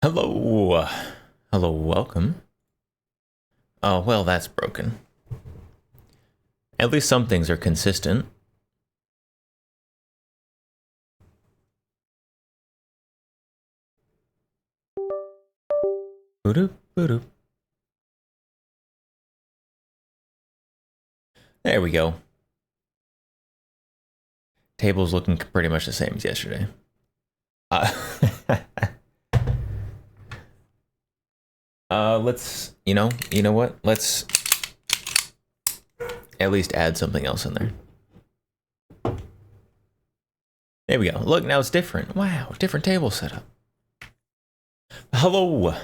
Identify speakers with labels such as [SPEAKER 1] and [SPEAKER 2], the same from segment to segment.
[SPEAKER 1] Hello. Hello, welcome. Oh, well, that's broken. At least some things are consistent. Boop, boop. There we go. Table's looking pretty much the same as yesterday. Let's, you know what? Let's at least add something else in there. There we go. Look, now it's different. Wow, different table setup. Hello.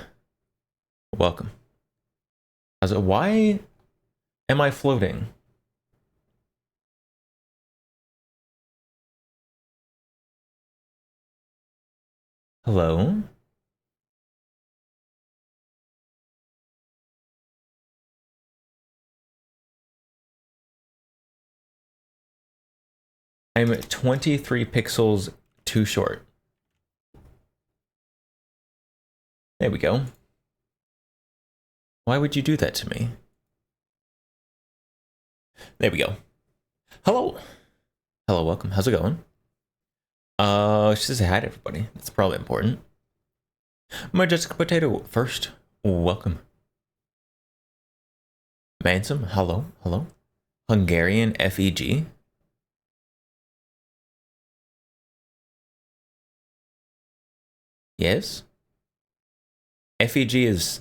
[SPEAKER 1] Welcome. Why am I floating? Hello? I'm 23 pixels too short. There we go. Why would you do that to me? There we go. Hello. Hello, welcome. How's it going? Just say hi to everybody. That's probably important. Majestic Potato first. Welcome. Mansum, hello, hello. Hungarian FEG. Yes. FEG is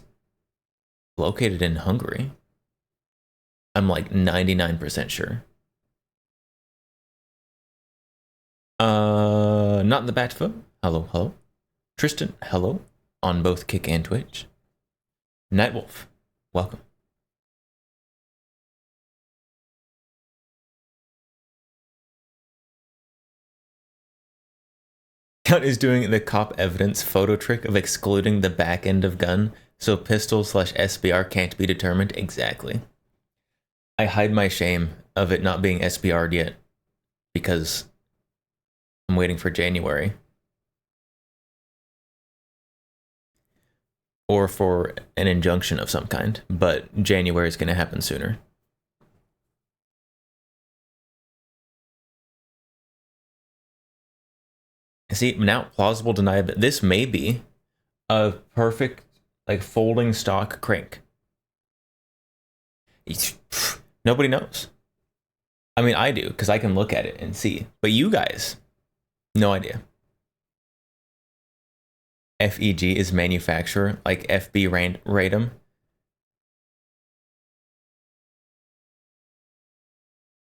[SPEAKER 1] located in Hungary. I'm like 99% sure. Not in the Batfoot. Hello, hello. Tristan, hello. On both Kick and Twitch. Nightwolf, welcome. Count is doing the cop evidence photo trick of excluding the back end of gun, so pistol/SBR can't be determined. Exactly. I hide my shame of it not being SBR'd yet, because I'm waiting for January. Or for an injunction of some kind, but January is going to happen sooner. See, now plausible deniability. This may be a perfect, like, folding stock crank. Nobody knows. I mean, I do, because I can look at it and see. But you guys, no idea. FEG is manufacturer, like FB Radom.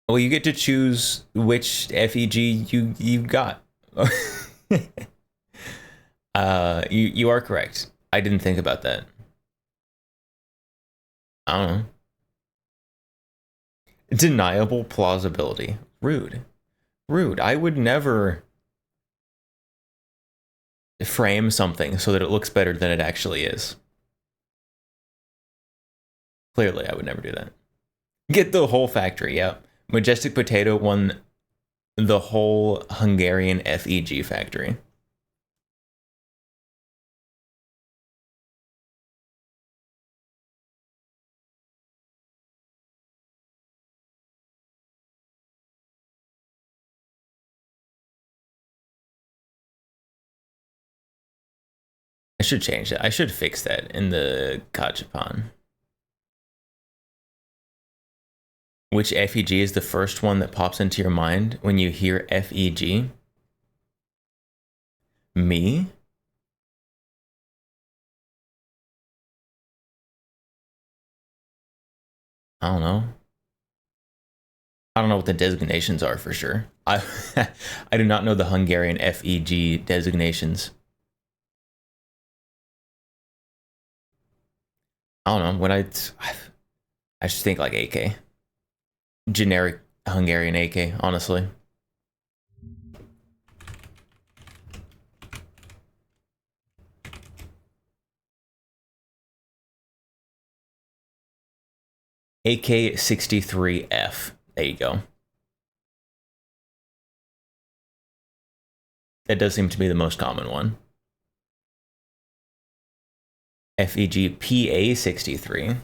[SPEAKER 1] Well, you get to choose which FEG you got. You are correct. I didn't think about that. I don't know. Deniable plausibility. Rude. Rude. I would never frame something so that it looks better than it actually is. Clearly, I would never do that. Get the whole factory, yeah. Majestic Potato won the whole Hungarian FEG factory. I should change that. I should fix that in the Gachapan. Which FEG is the first one that pops into your mind when you hear FEG? Me? I don't know. I don't know what the designations are for sure. I I do not know the Hungarian FEG designations. I don't know. I just think like AK. Generic Hungarian AK, honestly. AK-63F. There you go. That does seem to be the most common one. FEG PA63.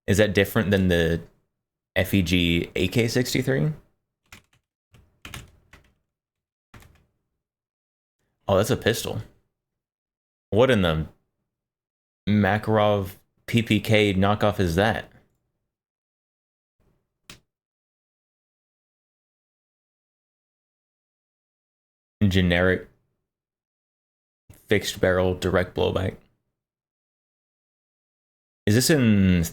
[SPEAKER 1] Is that different than the FEG AK63? Oh, that's a pistol. What in the Makarov PPK knockoff is that? Generic fixed barrel direct blowback. Is this in...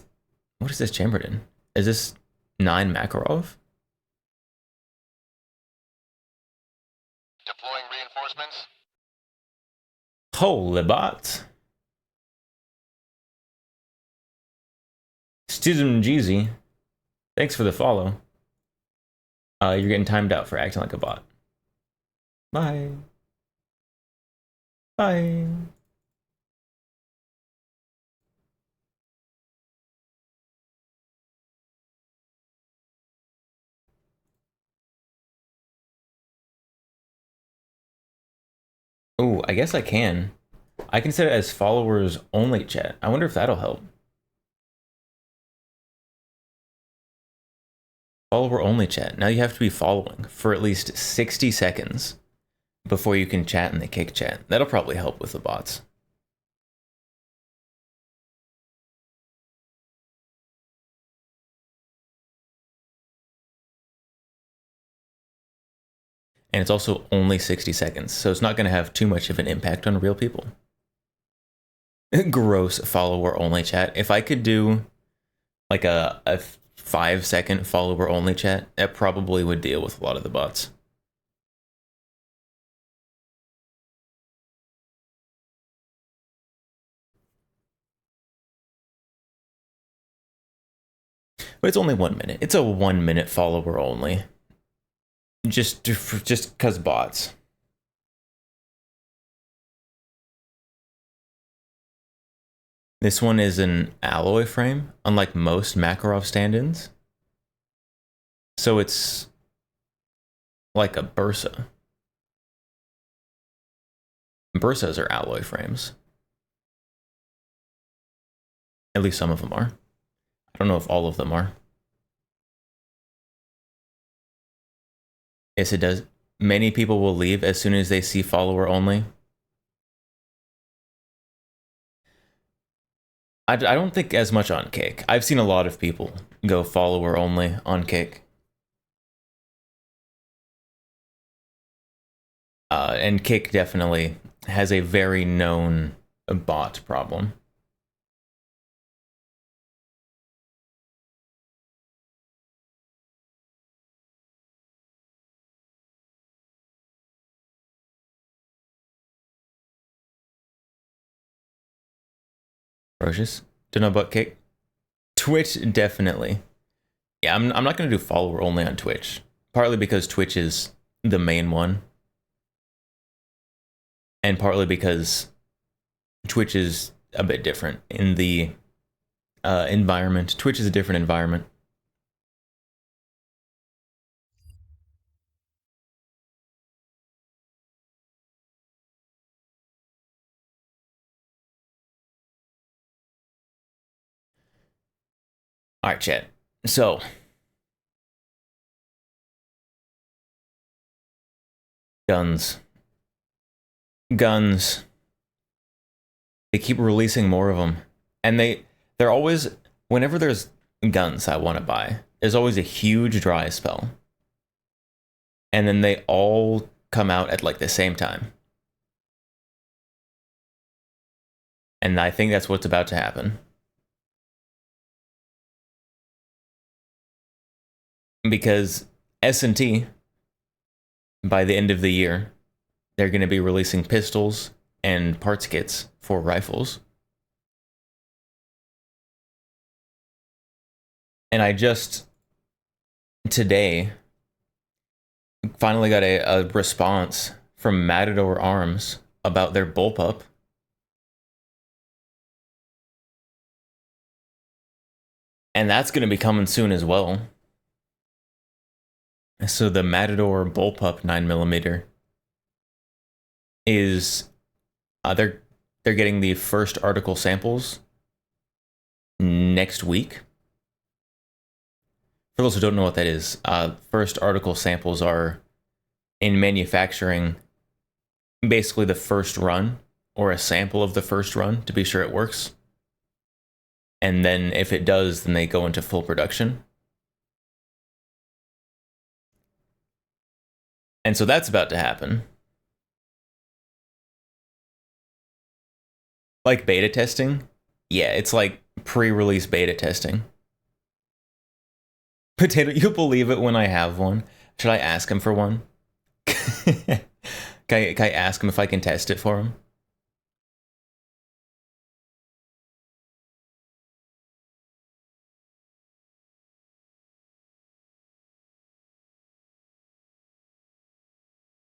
[SPEAKER 1] What is this chambered in? Is this 9 Makarov?
[SPEAKER 2] Deploying reinforcements.
[SPEAKER 1] Holy bots. Student Jeezy, thanks for the follow. You're getting timed out for acting like a bot. Bye. Bye. Oh, I guess I can. I can set it as followers only chat. I wonder if that'll help. Follower only chat. Now you have to be following for at least 60 seconds before you can chat in the kick chat. That'll probably help with the bots. And it's also only 60 seconds, so it's not going to have too much of an impact on real people. Gross follower only chat. If I could do like a 5-second follower only chat, that probably would deal with a lot of the bots. But it's only 1 minute. It's a 1 minute follower only. Just because bots. This one is an alloy frame, unlike most Makarov stand-ins. So it's like a Bursa. Bursas are alloy frames. At least some of them are. I don't know if all of them are. Yes, it does. Many people will leave as soon as they see follower only. I don't think as much on Kick. I've seen a lot of people go follower only on Kick. And Kick definitely has a very known bot problem. Ferocious. Don't know about Kick. Twitch, definitely. Yeah, I'm not going to do follower only on Twitch. Partly because Twitch is the main one. And partly because Twitch is a bit different in the environment. Twitch is a different environment. All right, chat. So, guns. Guns. They keep releasing more of them. And they're always, whenever there's guns I want to buy, there's always a huge dry spell. And then they all come out at like the same time. And I think that's what's about to happen. Because S&T, by the end of the year, they're going to be releasing pistols and parts kits for rifles. And I just, today, finally got a response from Matador Arms about their bullpup. And that's going to be coming soon as well. So the Matador bullpup 9mm is they're getting the first article samples next week. For those who don't know what that is, first article samples are in manufacturing basically the first run or a sample of the first run to be sure it works. And then if it does, then they go into full production. And so that's about to happen. Like beta testing? Yeah, it's like pre-release beta testing. Potato, you'll believe it when I have one. Should I ask him for one? can I ask him if I can test it for him?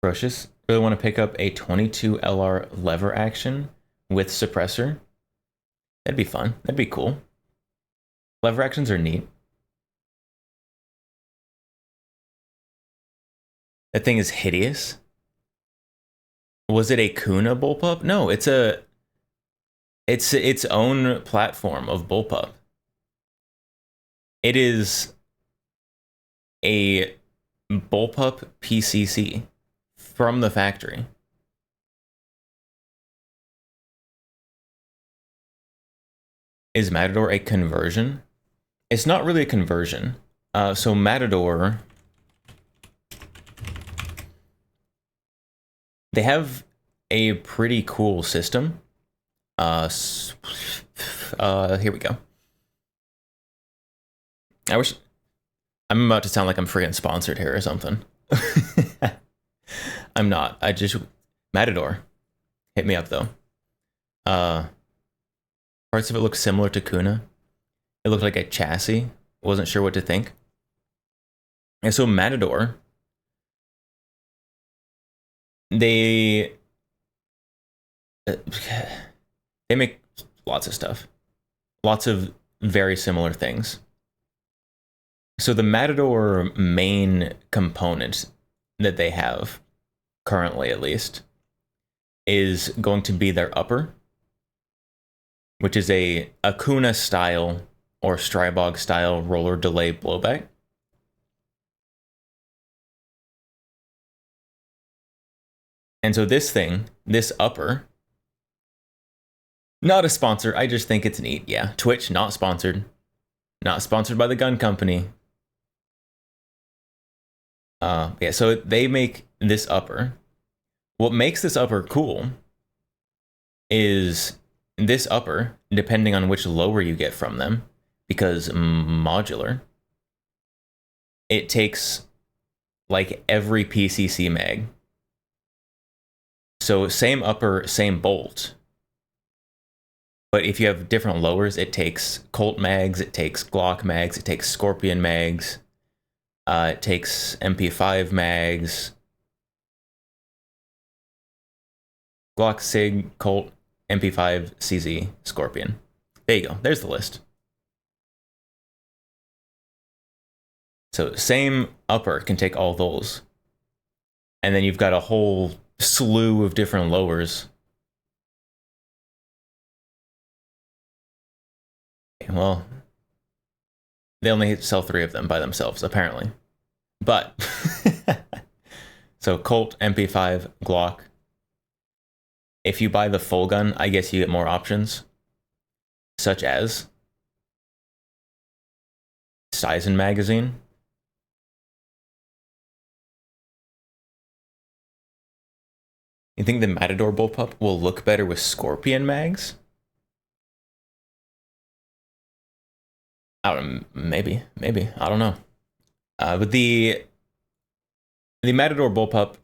[SPEAKER 1] Ferocious, really want to pick up a 22 LR lever action with suppressor. That'd be fun. That'd be cool. Lever actions are neat. That thing is hideous. Was it a Kuna bullpup? No, it's its own platform of bullpup. It is a bullpup PCC from the factory. Is Matador a conversion? It's not really a conversion. So Matador, they have a pretty cool system. Here we go. I wish I'm about to sound like I'm freaking sponsored here or something. I'm not. I just Matador. Hit me up though. Parts of it look similar to Kuna. It looked like a chassis. Wasn't sure what to think. And so Matador, they make lots of stuff. Lots of very similar things. So the Matador main component that they have, currently at least, is going to be their upper, which is a Kuna style or Strybog style roller delay blowback. And so this thing, this upper, not a sponsor, I just think it's neat. Yeah, Twitch, not sponsored. Not sponsored by the gun company. Yeah, so they make this upper. What makes this upper cool is this upper, depending on which lower you get from them, because modular, it takes like every PCC mag. So same upper, same bolt. But if you have different lowers, it takes Colt mags, it takes Glock mags, it takes Scorpion mags, it takes MP5 mags, Glock, Sig, Colt, MP5, CZ, Scorpion. There you go. There's the list. So same upper can take all those. And then you've got a whole slew of different lowers. Well, they only sell 3 of them by themselves, apparently. But, so Colt, MP5, Glock. If you buy the full gun, I guess you get more options, such as Sizen magazine. You think the Matador bullpup will look better with Scorpion mags? I don't know, maybe, I don't know. But the Matador bullpup,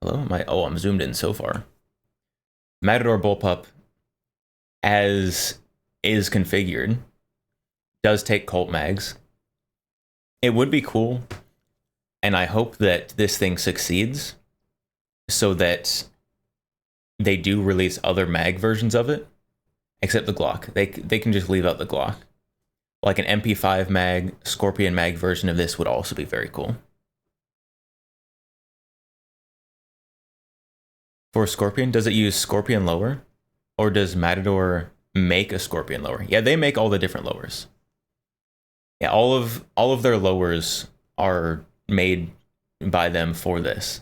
[SPEAKER 1] hello, I'm zoomed in so far. Matador bullpup, as is configured, does take Colt mags. It would be cool, and I hope that this thing succeeds, so that they do release other mag versions of it, except the Glock. They can just leave out the Glock. Like an MP5 mag, Scorpion mag version of this would also be very cool. For Scorpion, does it use Scorpion lower? Or does Matador make a Scorpion lower? Yeah, they make all the different lowers. Yeah, all of their lowers are made by them for this.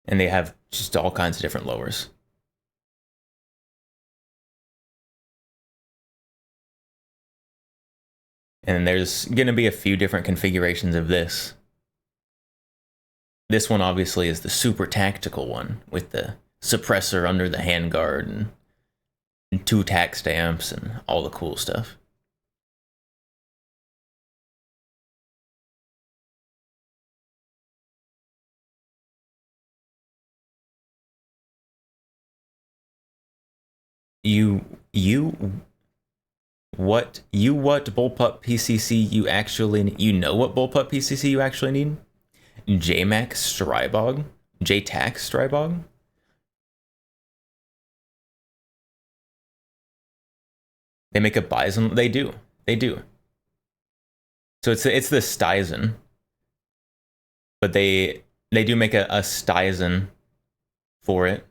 [SPEAKER 1] And they have just all kinds of different lowers. And there's going to be a few different configurations of this. This one obviously is the super tactical one with the suppressor under the handguard and 2 tack stamps and all the cool stuff. What bullpup PCC you actually need? You know what bullpup PCC you actually need? JMac Strybog? JTAC Strybog? They make a Bison? They do. They do. So it's the Stizen. But they do make a Stizen for it.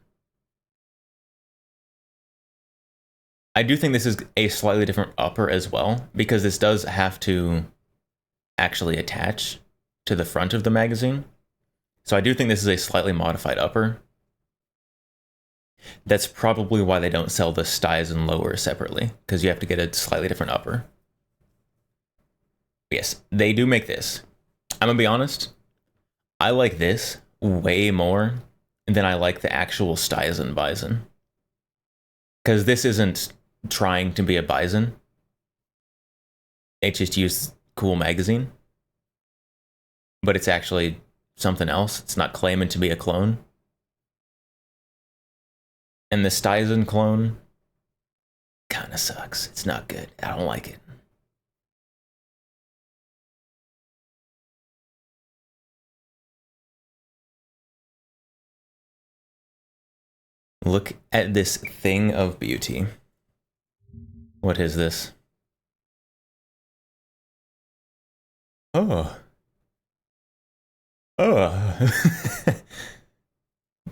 [SPEAKER 1] I do think this is a slightly different upper as well, because this does have to actually attach to the front of the magazine. So I do think this is a slightly modified upper. That's probably why they don't sell the Stizen lower separately, because you have to get a slightly different upper. Yes, they do make this. I'm gonna be honest, I like this way more than I like the actual Stizen Bison. Because this isn't trying to be a Bison. It just used cool magazine. But it's actually something else. It's not claiming to be a clone. And the Stizen clone kind of sucks. It's not good. I don't like it. Look at this thing of beauty. What is this? Oh. Oh.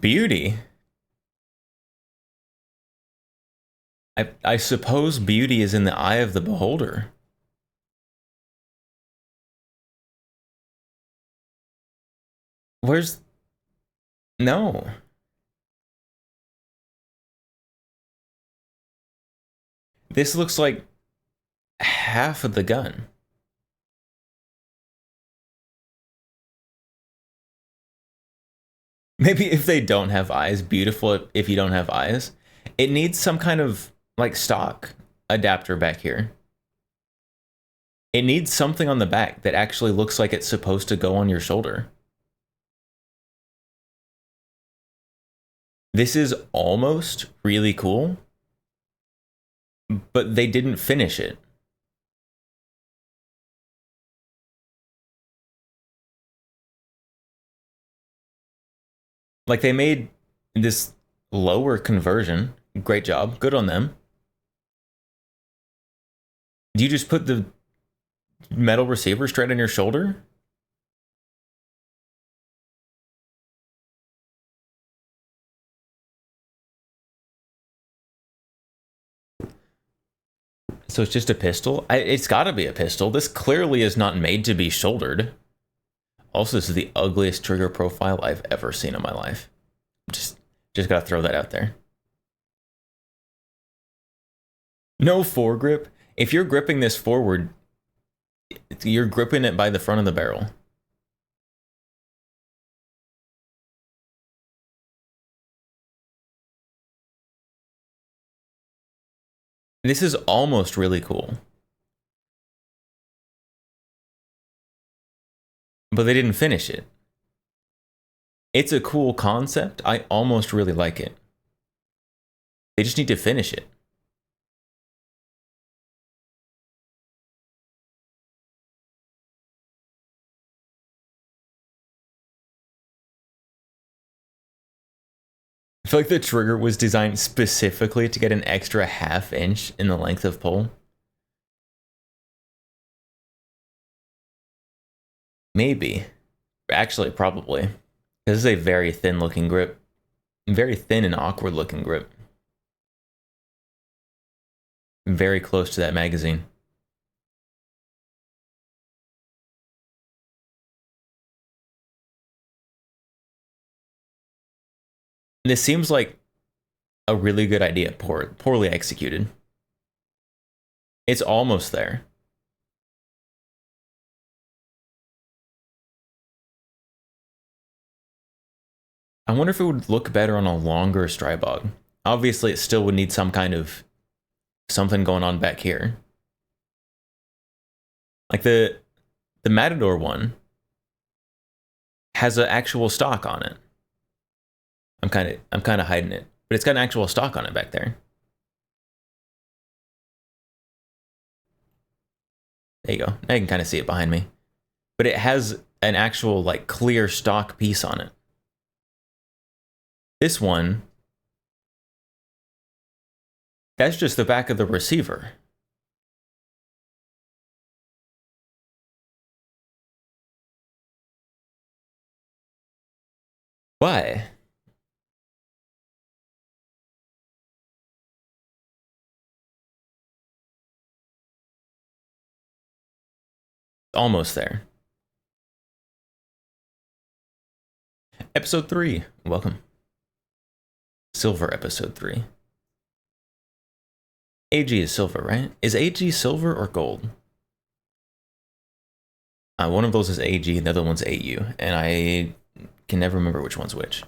[SPEAKER 1] Beauty. I suppose beauty is in the eye of the beholder. Where's... No. This looks like half of the gun. Maybe if they don't have eyes, beautiful if you don't have eyes. It needs some kind of like stock adapter back here. It needs something on the back that actually looks like it's supposed to go on your shoulder. This is almost really cool, but they didn't finish it. Like, they made this lower conversion. Great job. Good on them. Do you just put the metal receiver straight on your shoulder? So it's just a pistol? It's gotta be a pistol. This clearly is not made to be shouldered. Also, this is the ugliest trigger profile I've ever seen in my life. Just gotta throw that out there. No foregrip. If you're gripping this forward, you're gripping it by the front of the barrel. This is almost really cool. But they didn't finish it. It's a cool concept. I almost really like it. They just need to finish it. I feel like the trigger was designed specifically to get an extra ½ inch in the length of pull. Maybe. Actually, probably. This is a very thin looking grip. Very thin and awkward looking grip. Very close to that magazine. This seems like a really good idea, poorly executed. It's almost there. I wonder if it would look better on a longer Strybog. Obviously, it still would need some kind of something going on back here. Like the Matador one has an actual stock on it. I'm kind of hiding it, but it's got an actual stock on it back there. There you go. Now you can kind of see it behind me. But it has an actual like clear stock piece on it. This one, that's just the back of the receiver. Why? Almost there. Episode 3. Welcome. Silver episode 3. AG is silver, right? Is AG silver or gold? One of those is AG, the other one's AU, and I can never remember which one's which.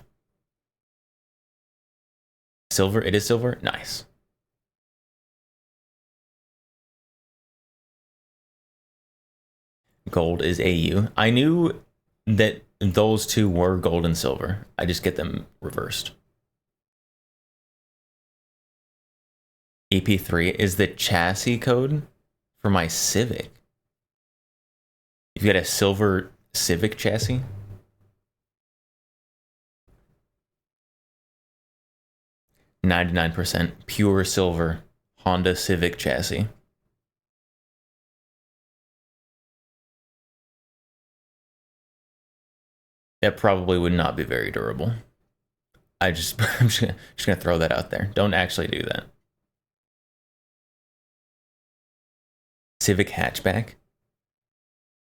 [SPEAKER 1] Silver? It is silver? Nice. Gold is AU. I knew that those two were gold and silver. I just get them reversed. EP3 is the chassis code for my Civic. You've got a silver Civic chassis? .99% pure silver Honda Civic chassis. That probably would not be very durable. I'm just gonna throw that out there. Don't actually do that. Civic hatchback?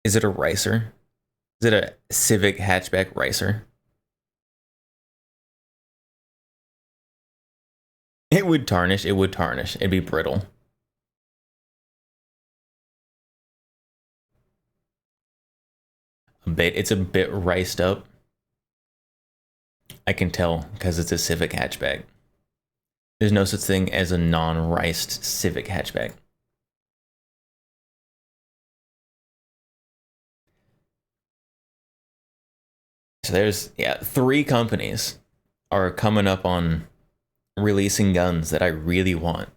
[SPEAKER 1] Is it a ricer? Is it a Civic hatchback ricer? It would tarnish. It would tarnish. It'd be brittle. A bit. It's a bit riced up. I can tell because it's a Civic hatchback. There's no such thing as a non-riced Civic hatchback. So there's, yeah, 3 companies are coming up on releasing guns that I really want.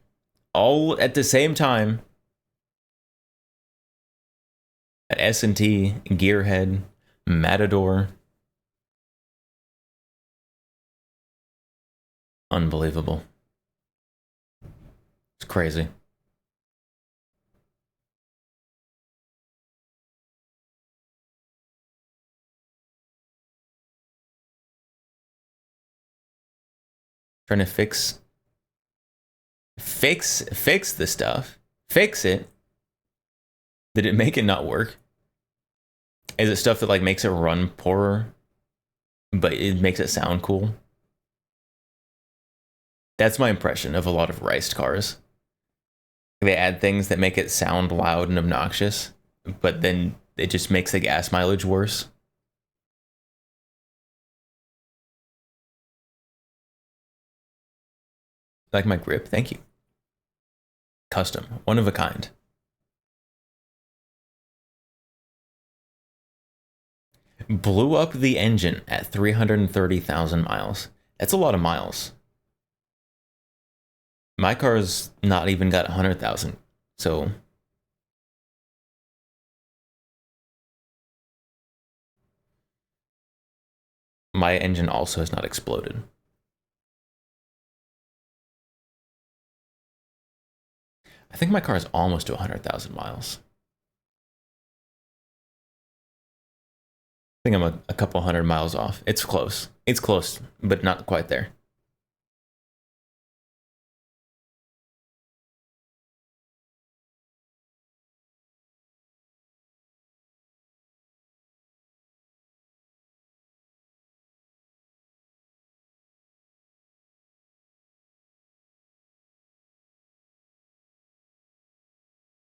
[SPEAKER 1] All at the same time. At S&T, Gearhead, Matador. Unbelievable. It's crazy. Trying to fix the stuff. Fix it. Did it make it not work? Is it stuff that like makes it run poorer, but it makes it sound cool? That's my impression of a lot of riced cars. They add things that make it sound loud and obnoxious, but then it just makes the gas mileage worse. Like my grip, thank you. Custom, one of a kind. Blew up the engine at 330,000 miles. That's a lot of miles. My car's not even got 100,000, so my engine also has not exploded. I think my car is almost to 100,000 miles. think I'm a couple 100 miles off. It's close. It's close, but not quite there.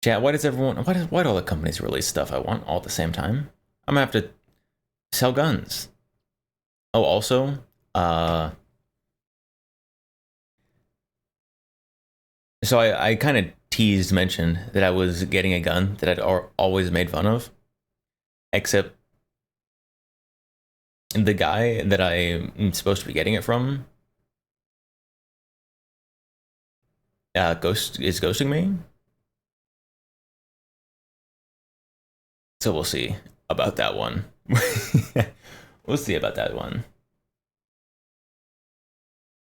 [SPEAKER 1] Chat, why does everyone, why do all the companies release stuff I want all at the same time? I'm gonna have to sell guns. Oh, also, so I kind of mentioned that I was getting a gun that I'd always made fun of, except the guy that I'm supposed to be getting it from, is ghosting me. So we'll see about that one. We'll see about that one.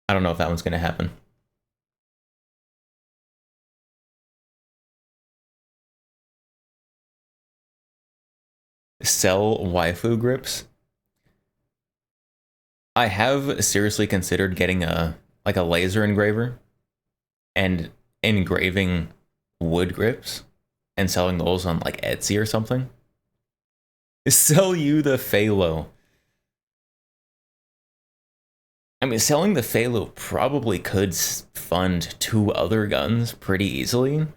[SPEAKER 1] I don't know if that one's gonna happen. Sell waifu grips. I have seriously considered getting a laser engraver and engraving wood grips and selling those on like Etsy or something. Sell you the Phalo. I mean, selling the Phalo probably could fund 2 other guns pretty easily,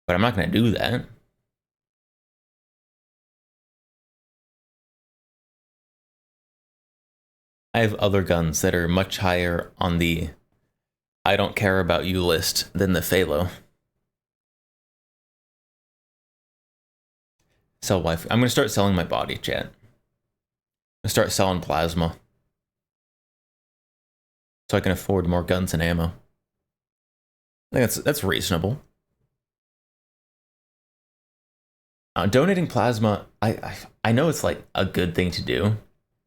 [SPEAKER 1] but I'm not going to do that. I have other guns that are much higher on the I don't care about you list than the Phalo. Sell wife. I'm going to start selling my body, chat. I'm going to start selling plasma so I can afford more guns and ammo. I think that's reasonable. Donating plasma, I know it's like a good thing to do,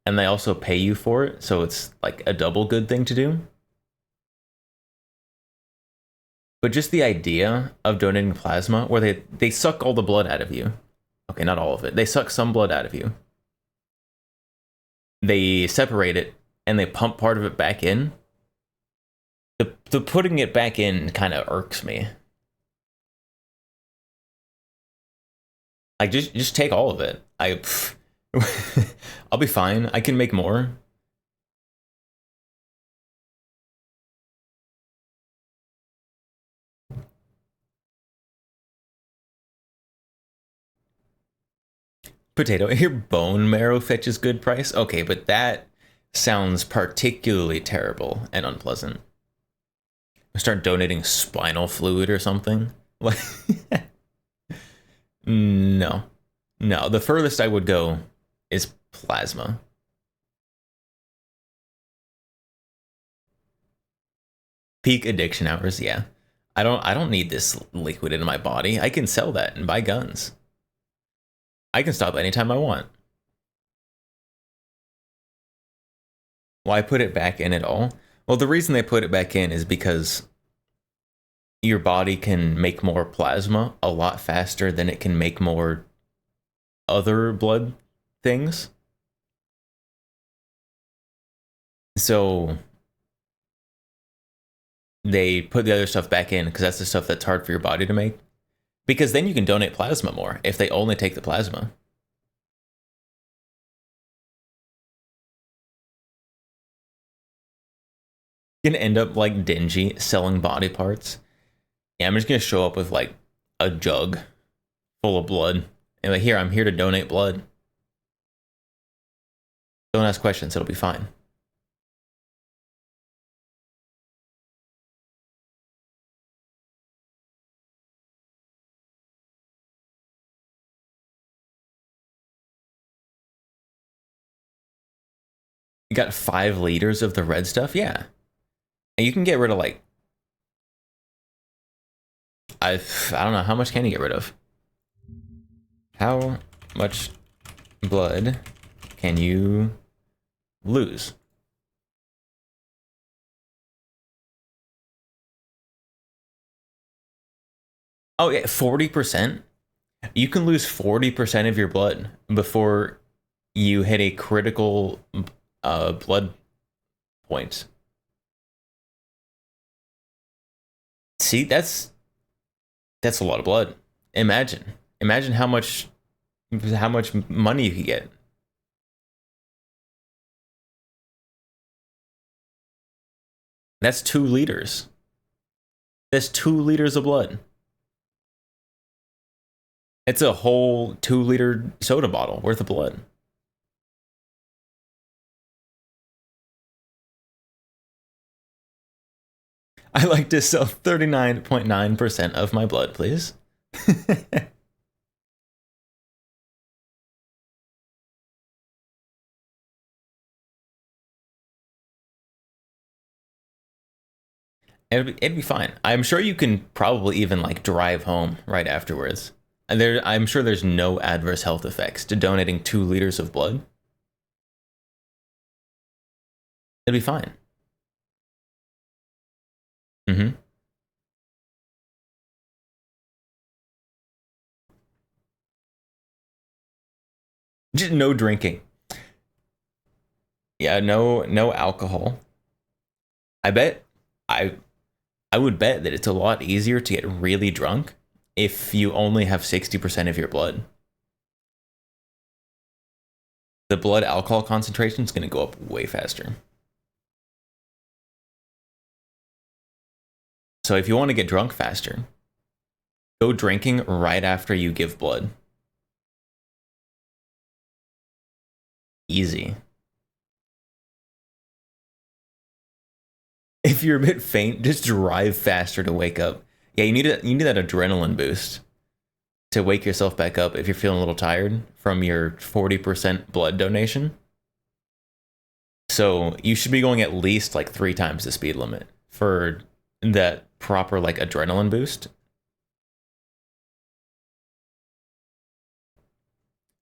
[SPEAKER 1] and they also pay you for it, so it's like a double good thing to do. But just the idea of donating plasma, where they suck all the blood out of you. Okay, not all of it. They suck some blood out of you. They separate it, and they pump part of it back in. The putting it back in kind of irks me. Like, just take all of it. I'll be fine. I can make more. Potato, your bone marrow fetches good price? Okay, but that sounds particularly terrible and unpleasant. Start donating spinal fluid or something? Like, no. No, the furthest I would go is plasma. Peak addiction hours, yeah. I don't need this liquid in my body. I can sell that and buy guns. I can stop anytime I want. Why put it back in at all? Well, the reason they put it back in is because your body can make more plasma a lot faster than it can make more other blood things. So they put the other stuff back in because that's the stuff that's hard for your body to make. Because then you can donate plasma more if they only take the plasma. You're gonna end up like dingy selling body parts. Yeah, I'm just gonna show up with like a jug full of blood. And like, here, I'm here to donate blood. Don't ask questions, it'll be fine. You got 5 liters of the red stuff? Yeah. And you can get rid of like I don't know, how much can you get rid of? How much blood can you lose? Oh yeah, 40%? You can lose 40% of your blood before you hit a critical blood point. See, that's a lot of blood. Imagine how much money you could get. That's 2 liters. That's 2 liters of blood. It's a whole 2-liter soda bottle worth of blood. I like to sell 39.9% of my blood, please. It'd be fine. I'm sure you can probably even like drive home right afterwards. And I'm sure there's no adverse health effects to donating 2 liters of blood. It'd be fine. Mm-hmm. Just no drinking. Yeah, no alcohol. I bet I I would bet that it's a lot easier to get really drunk if you only have 60% of your blood. The blood alcohol concentration is going to go up way faster. So if you want to get drunk faster, go drinking right after you give blood. Easy. If you're a bit faint, just drive faster to wake up. Yeah, you need that adrenaline boost to wake yourself back up if you're feeling a little tired from your 40% blood donation. So you should be going at least like 3 times the speed limit for that proper like adrenaline boost.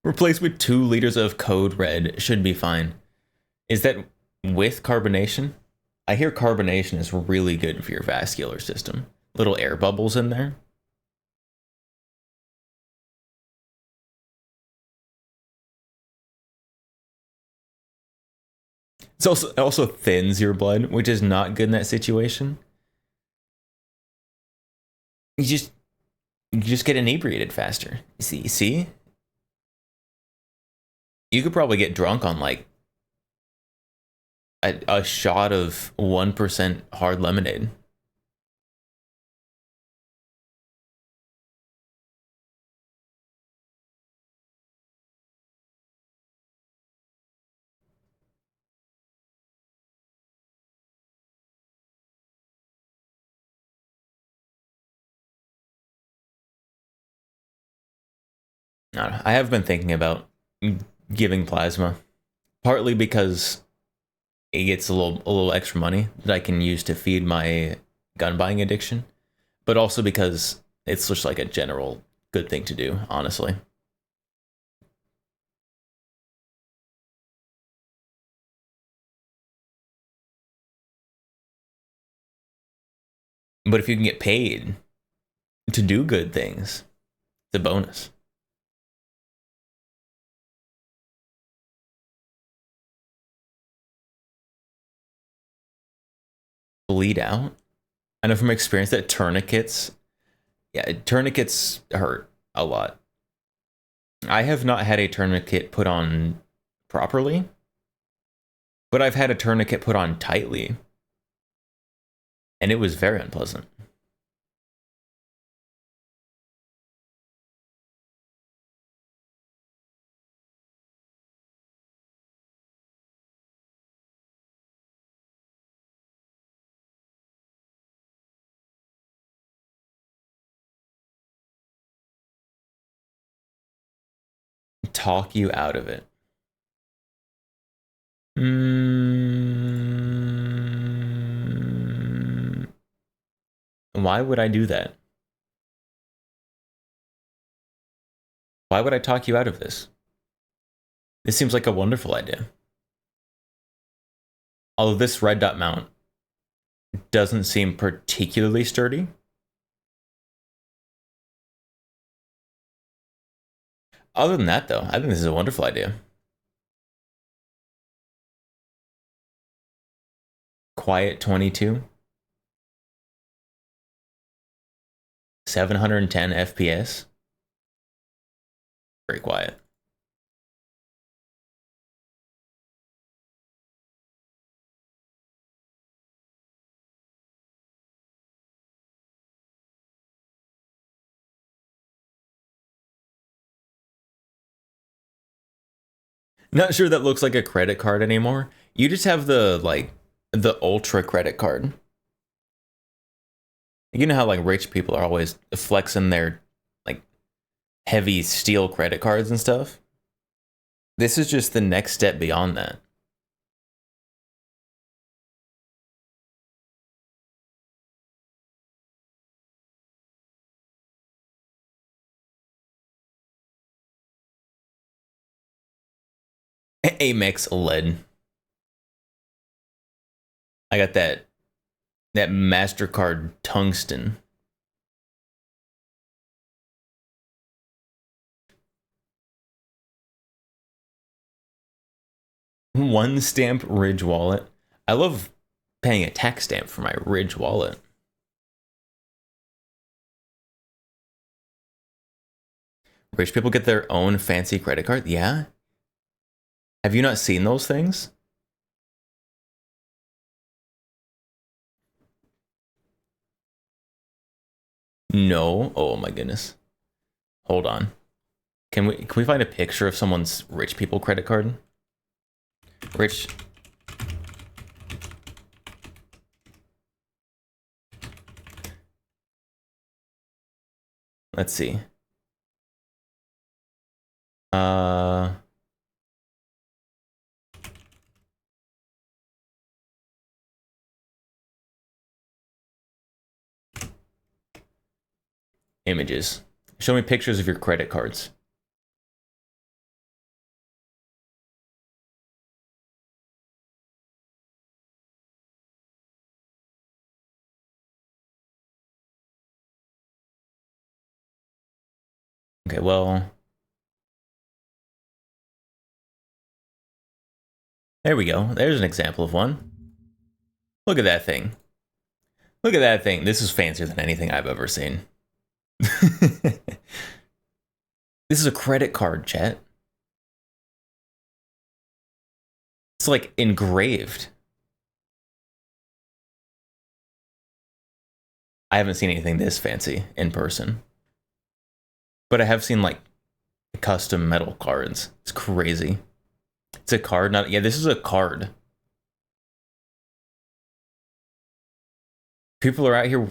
[SPEAKER 1] Replaced with 2 liters of Code Red should be fine. Is that with carbonation? I hear carbonation is really good for your vascular system. Little air bubbles in there. It also thins your blood, which is not good in that situation. You just get inebriated faster. See? You could probably get drunk on like a shot of 1% hard lemonade. I don't know. I have been thinking about giving plasma, partly because it gets a little extra money that I can use to feed my gun buying addiction, but also because it's just like a general good thing to do, honestly. But if you can get paid to do good things, it's a bonus. Bleed out. I know from experience that tourniquets hurt a lot. I have not had a tourniquet put on properly, but I've had a tourniquet put on tightly, and it was very unpleasant. Talk you out of it. Why would I do that? Why would I talk you out of this? This seems like a wonderful idea. Although this red dot mount doesn't seem particularly sturdy. Other than that, though, I think this is a wonderful idea. quiet 22. 710 FPS. Very quiet. Not sure that looks like a credit card anymore. You just have the ultra credit card. You know how like rich people are always flexing their like heavy steel credit cards and stuff? This is just the next step beyond that. Amex lead. I got that MasterCard tungsten. One stamp Ridge wallet. I love paying a tax stamp for my Ridge wallet. Rich people get their own fancy credit card? Yeah? Have you not seen those things? No. Oh my goodness. Hold on. Can we find a picture of someone's rich people credit card? Rich. Let's see. Images. Show me pictures of your credit cards. Okay, well. There we go. There's an example of one. Look at that thing. Look at that thing. This is fancier than anything I've ever seen. This is a credit card, chat. It's like engraved. I haven't seen anything this fancy in person. But I have seen like custom metal cards. It's crazy. It's a card, not... Yeah, this is a card. People are out here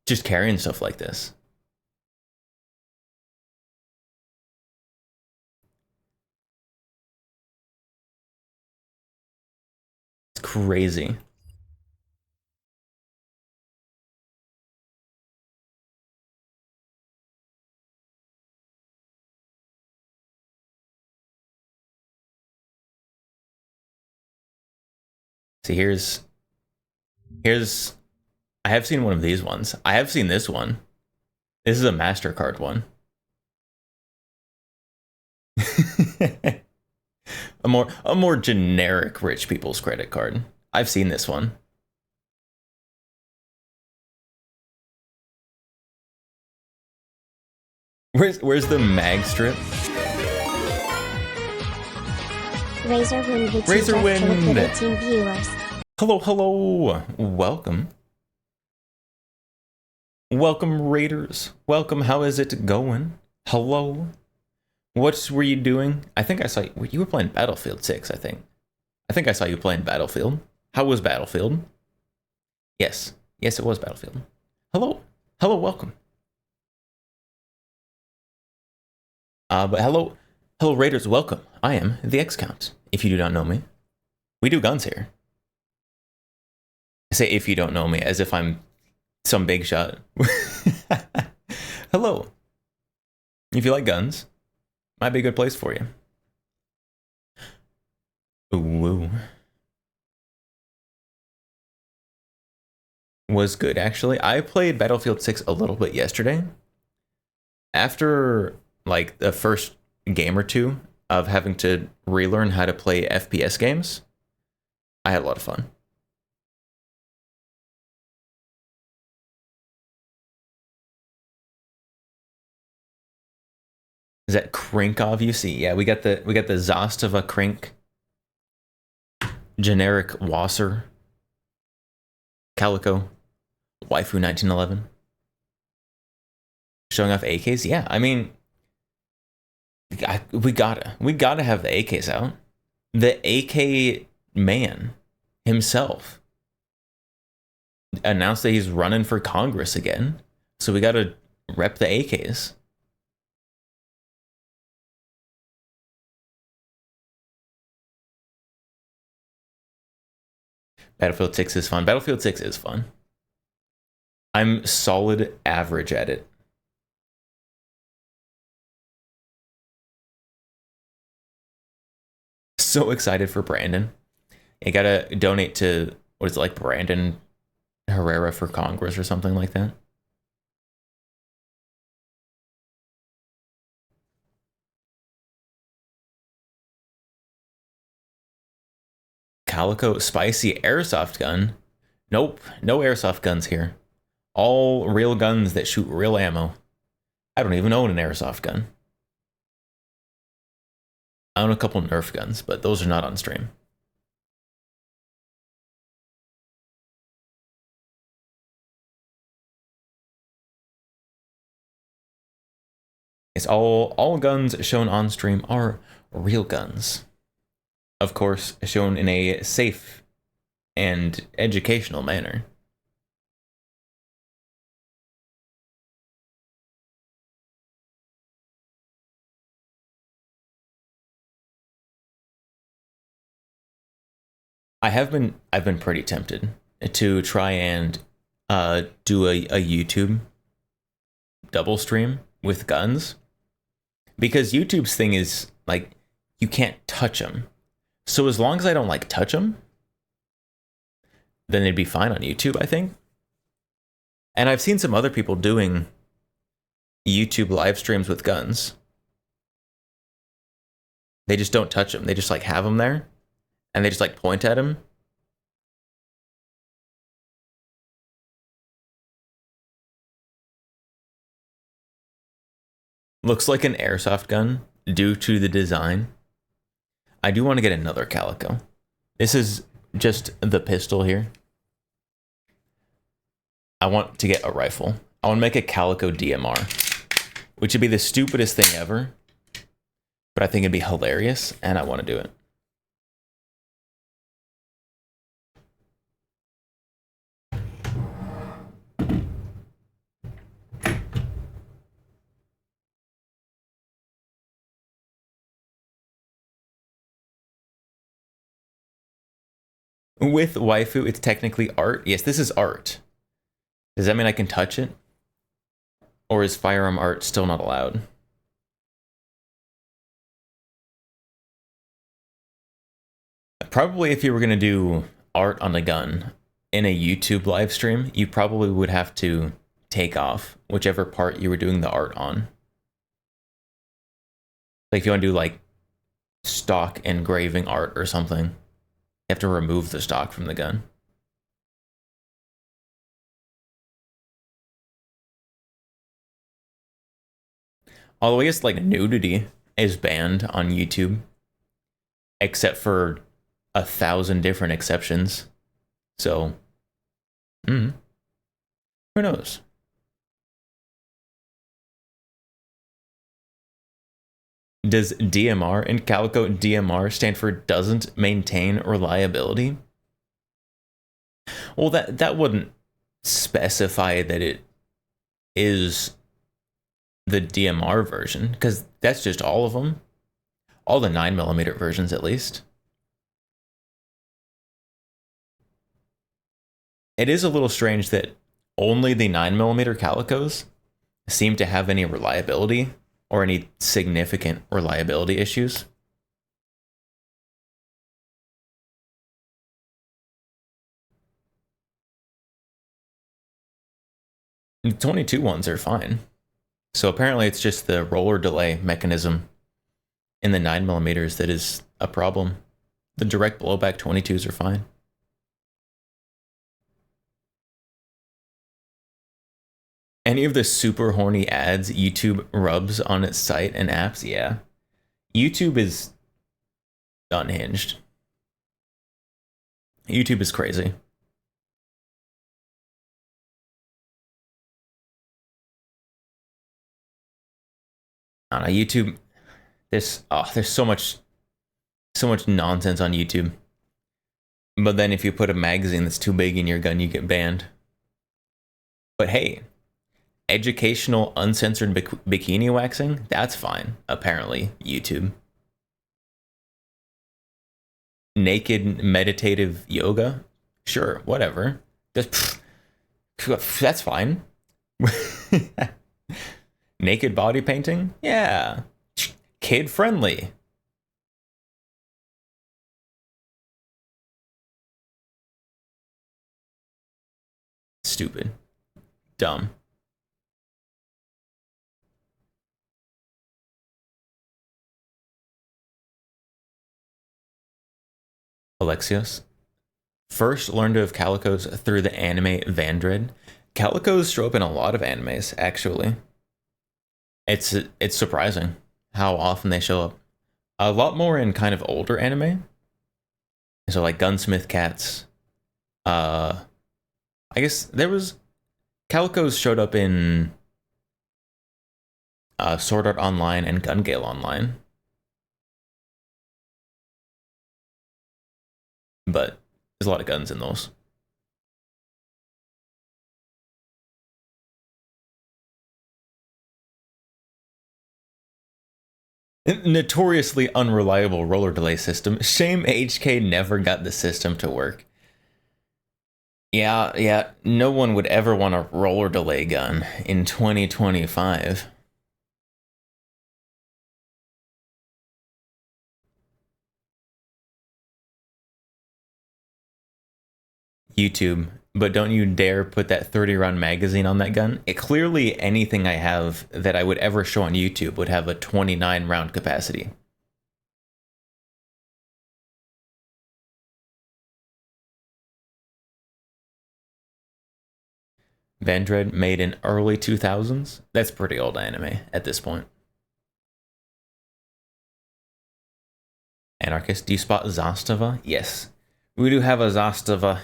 [SPEAKER 1] just carrying stuff like this. It's crazy. See, here's I have seen one of these ones. I have seen this one. This is a MasterCard one. a more generic rich people's credit card. I've seen this one. Where's the mag strip?
[SPEAKER 2] Razorwind
[SPEAKER 1] Razorwind.
[SPEAKER 2] 18 viewers.
[SPEAKER 1] Hello. Welcome. Welcome, Raiders. Welcome. How is it going? Hello. What were you doing? I think I saw you were playing Battlefield 6, I think. I think I saw you playing Battlefield. How was Battlefield? Yes. Yes, it was Battlefield. Hello. Hello, welcome. But hello, Raiders, welcome. I am the X-Count, if you do not know me. We do guns here. I say if you don't know me, as if I'm some big shot. Hello. If you like guns, might be a good place for you. Ooh. Was good, actually. I played Battlefield 6 a little bit yesterday. After like the first game or two of having to relearn how to play FPS games, I had a lot of fun. Is that Krinkov UC? Yeah, we got the Zastava Krink, generic Wasser, Calico, Waifu 1911. Showing off AKs? Yeah, I mean, we gotta have the AKs out. The AK man himself announced that he's running for Congress again, so we gotta rep the AKs. Battlefield 6 is fun. Battlefield 6 is fun. I'm solid average at it. So excited for Brandon. You gotta donate to, what is it, like Brandon Herrera for Congress or something like that. Calico spicy airsoft gun. Nope, no airsoft guns here. All real guns that shoot real ammo. I don't even own an airsoft gun. I own a couple Nerf guns, but those are not on stream. It's all guns shown on stream are real guns. Of course, shown in a safe and educational manner. I've been pretty tempted to try and do a YouTube double stream with guns, because YouTube's thing is like you can't touch them. So as long as I don't like touch them, then it'd be fine on YouTube, I think. And I've seen some other people doing YouTube live streams with guns. They just don't touch them. They just like have them there and they just like point at him. Looks like an airsoft gun due to the design. I do want to get another Calico. This is just the pistol here. I want to get a rifle. I want to make a Calico DMR, which would be the stupidest thing ever, but I think it'd be hilarious and I want to do it. With waifu, it's technically art. Yes, this is art. Does that mean I can touch it? Or is firearm art still not allowed? Probably if you were going to do art on a gun in a YouTube live stream, you probably would have to take off whichever part you were doing the art on. Like if you want to do like stock engraving art or something, you have to remove the stock from the gun. Although I guess like nudity is banned on YouTube, except for 1,000 different exceptions. So, who knows? Does DMR in Calico DMR stand for doesn't maintain reliability? Well, that wouldn't specify that it is the DMR version, because that's just all of them. All the 9mm versions, at least. It is a little strange that only the 9mm Calicos seem to have any reliability or any significant reliability issues. The 22 ones are fine. So apparently it's just the roller delay mechanism in the 9mm that is a problem. The direct blowback 22s are fine. Any of the super horny ads YouTube rubs on its site and apps, yeah. YouTube is unhinged. YouTube is crazy. I don't know, YouTube, there's so much nonsense on YouTube. But then if you put a magazine that's too big in your gun, you get banned. But hey, educational uncensored bikini waxing, that's fine, apparently, YouTube. Naked meditative yoga, sure, whatever. That's fine. Naked body painting, yeah. Kid friendly. Stupid. Dumb. Alexios. First learned of calicos through the anime Vandred. Calicos show up in a lot of animes, actually. It's surprising how often they show up. A lot more in kind of older anime. So like Gunsmith Cats. I guess there was calicos showed up in Sword Art Online and Gun Gale Online. But there's a lot of guns in those. Notoriously unreliable roller delay system. Shame HK never got the system to work. Yeah, no one would ever want a roller delay gun in 2025. YouTube, but don't you dare put that 30 round magazine on that gun. Clearly anything I have that I would ever show on YouTube would have a 29 round capacity. Vandred made in early 2000s. That's pretty old anime at this point. Anarchist, do you spot Zastava? Yes. We do have a Zastava.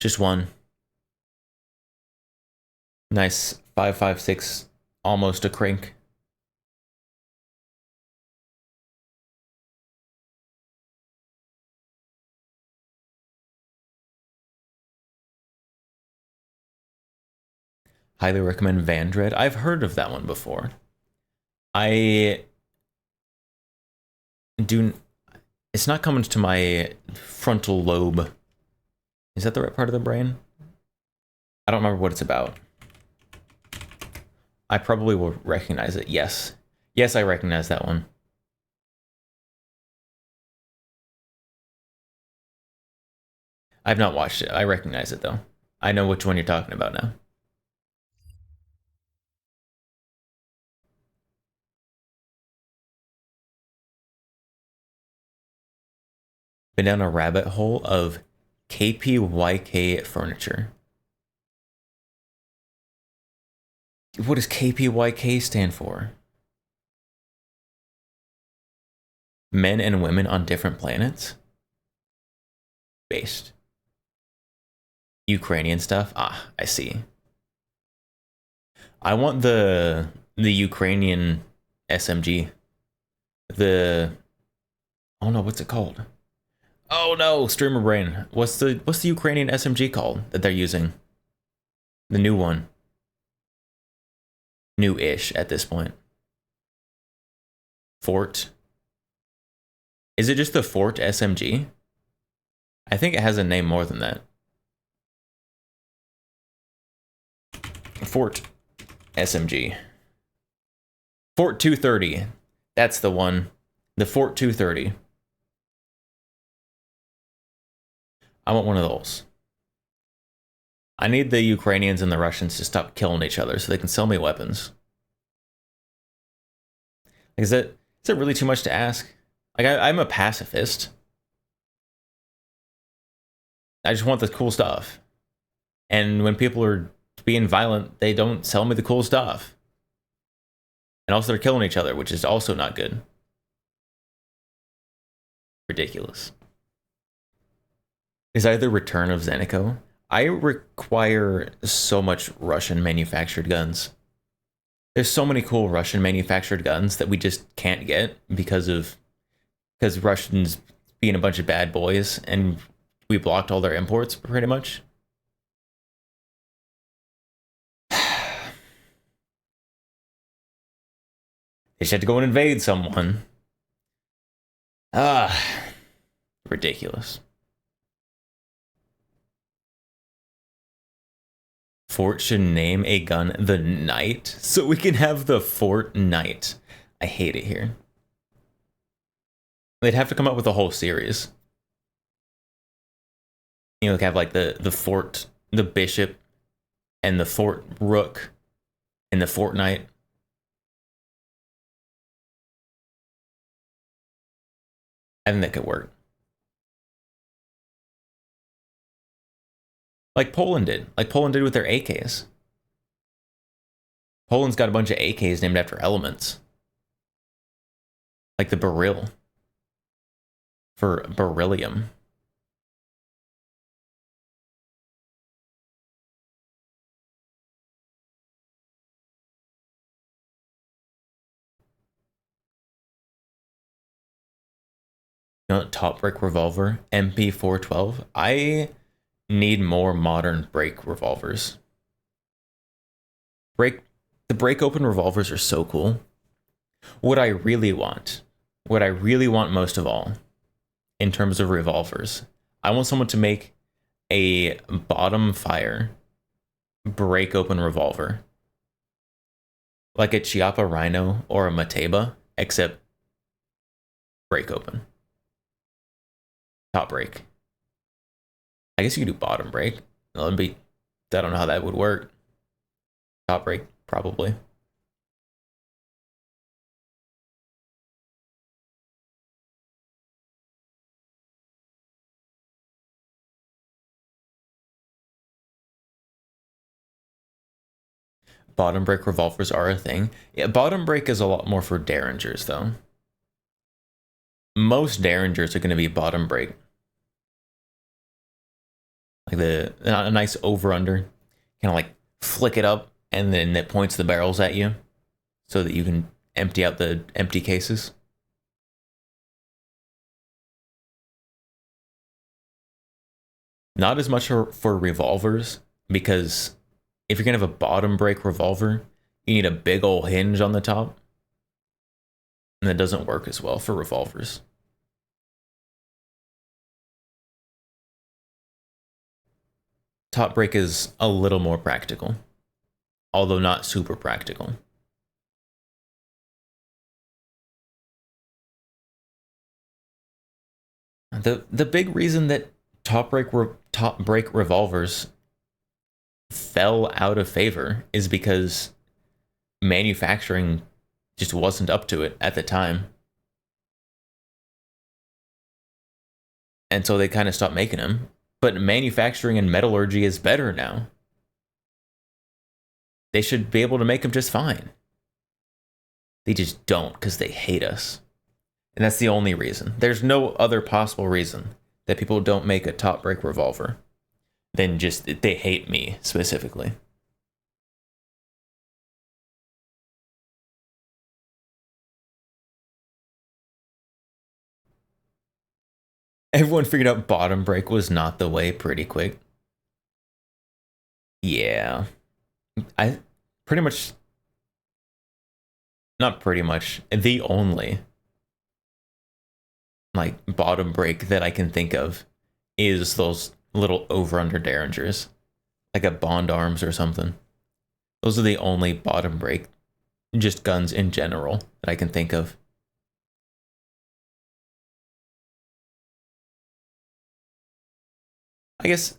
[SPEAKER 1] Just one. Nice 5.56, almost a crink. Highly recommend Vandred. I've heard of that one before. I do. It's not coming to my frontal lobe. Is that the right part of the brain? I don't remember what it's about. I probably will recognize it. Yes. Yes, I recognize that one. I've not watched it. I recognize it, though. I know which one you're talking about now. Been down a rabbit hole of KPYK furniture. What does KPYK stand for? Men and women on different planets? Based. Ukrainian stuff? Ah, I see. I want the Ukrainian SMG. Oh no, what's it called? Oh no, streamer brain. What's the Ukrainian SMG called that they're using? The new one. New-ish at this point. Fort. Is it just the Fort SMG? I think it has a name more than that. Fort SMG. Fort 230. That's the one. The Fort 230. I want one of those. I need the Ukrainians and the Russians to stop killing each other so they can sell me weapons. Is it really too much to ask? Like, I'm a pacifist. I just want the cool stuff. And when people are being violent, they don't sell me the cool stuff. And also they're killing each other, which is also not good. Ridiculous. Is either Return of Zenico? I require so much Russian manufactured guns. There's so many cool Russian manufactured guns that we just can't get because Russians being a bunch of bad boys, and we blocked all their imports pretty much. They just had to go and invade someone. Ridiculous. Fort should name a gun the Knight so we can have the Fort Knight. I hate it here. They'd have to come up with a whole series. You know, have like the Fort, the Bishop, and the Fort Rook, and the Fort Knight. I think that could work. Like Poland did with their AKs. Poland's got a bunch of AKs named after elements. Like the Beryl for beryllium. You know, top break revolver, MP412. I need more modern break revolvers. The break open revolvers are so cool. What I really want most of all, in terms of revolvers, I want someone to make a bottom fire break open revolver. Like a Chiappa Rhino or a Mateba, except break open. Top break. I guess you could do bottom break. I don't know how that would work. Top break, probably. Bottom break revolvers are a thing. Yeah, bottom break is a lot more for Derringers, though. Most Derringers are going to be bottom break. Like a nice over-under. Kind of like flick it up, and then it points the barrels at you so that you can empty out the empty cases. Not as much for revolvers, because if you're going to have a bottom break revolver, you need a big old hinge on the top. And that doesn't work as well for revolvers. Top break is a little more practical, although not super practical. The big reason that top break revolvers fell out of favor is because manufacturing just wasn't up to it at the time. And so they kind of stopped making them. But manufacturing and metallurgy is better now. They should be able to make them just fine. They just don't, because they hate us. And that's the only reason. There's no other possible reason that people don't make a top break revolver than just they hate me specifically. Everyone figured out bottom break was not the way pretty quick. Yeah. I pretty much, not pretty much, the only like bottom break that I can think of is those little over-under Derringers, like a Bond Arms or something. Those are the only bottom break, just guns in general, that I can think of. I guess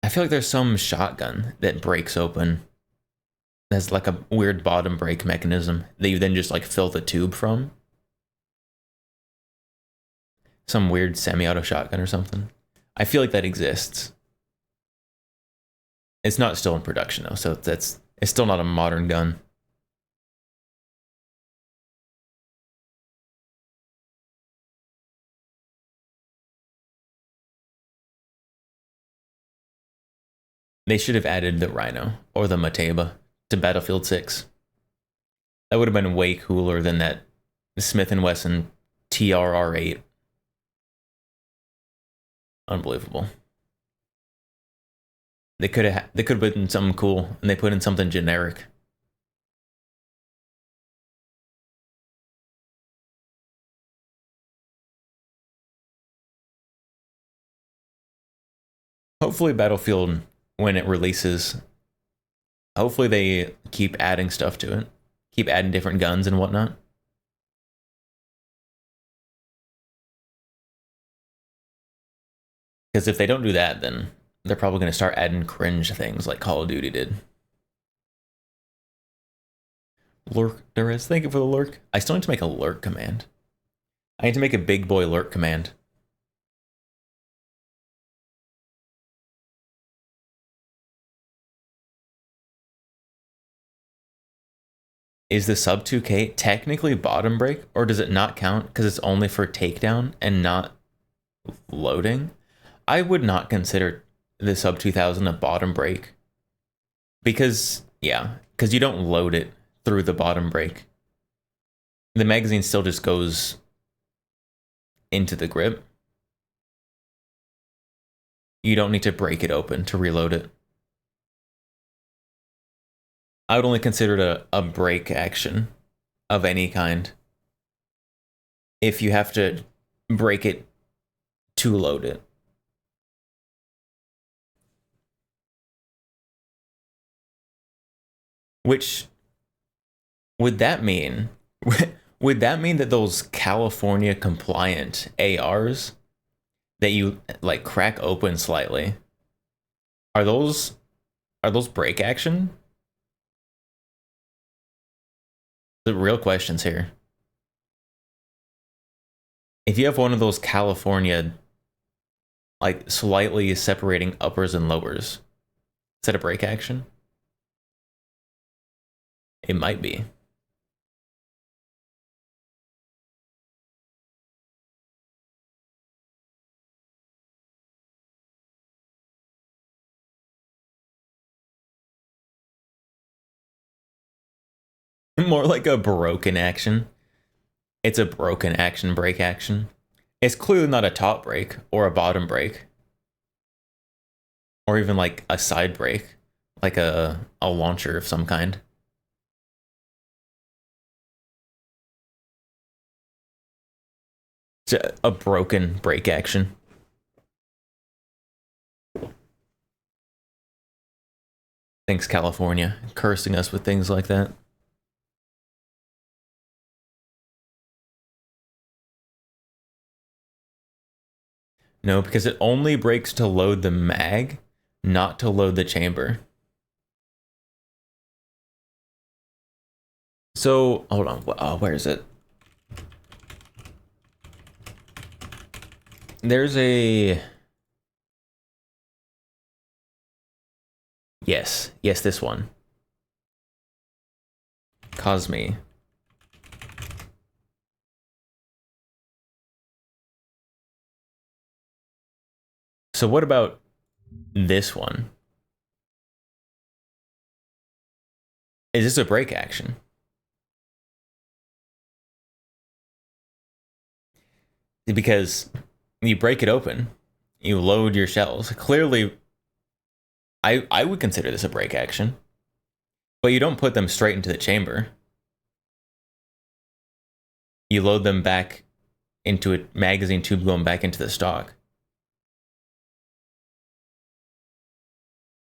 [SPEAKER 1] I feel like there's some shotgun that breaks open. That's like a weird bottom break mechanism that you then just like fill the tube from. Some weird semi-auto shotgun or something. I feel like that exists. It's not still in production though, so it's still not a modern gun. They should have added the Rhino or the Mateba to Battlefield 6. That would have been way cooler than that Smith & Wesson TRR8. Unbelievable. They could have put in something cool, and they put in something generic. Hopefully Battlefield, when it releases, hopefully they keep adding stuff to it. Keep adding different guns and whatnot. Because if they don't do that, then they're probably going to start adding cringe things like Call of Duty did. Lurk, there is. Thank you for the lurk. I still need to make a lurk command. I need to make a big boy lurk command. Is the sub 2K technically bottom break, or does it not count because it's only for takedown and not loading? I would not consider the sub 2000 a bottom break because, yeah, because you don't load it through the bottom break. The magazine still just goes into the grip. You don't need to break it open to reload it. I would only consider it a break action of any kind if you have to break it to load it. Which would that mean? Would that mean that those California compliant ARs that you like crack open slightly are those break action? The real questions here. If you have one of those California like slightly separating uppers and lowers, is that a break action? It might be. More like a broken action. It's a broken action break action. It's clearly not a top break or a bottom break. Or even like a side break. Like a launcher of some kind. It's a broken break action. Thanks, California, cursing us with things like that. No, because it only breaks to load the mag, not to load the chamber. So, hold on. Where is it? There's a... Yes, this one. Cosme. So what about this one? Is this a break action? Because you break it open, you load your shells. Clearly, I would consider this a break action. But you don't put them straight into the chamber. You load them back into a magazine tube going back into the stock.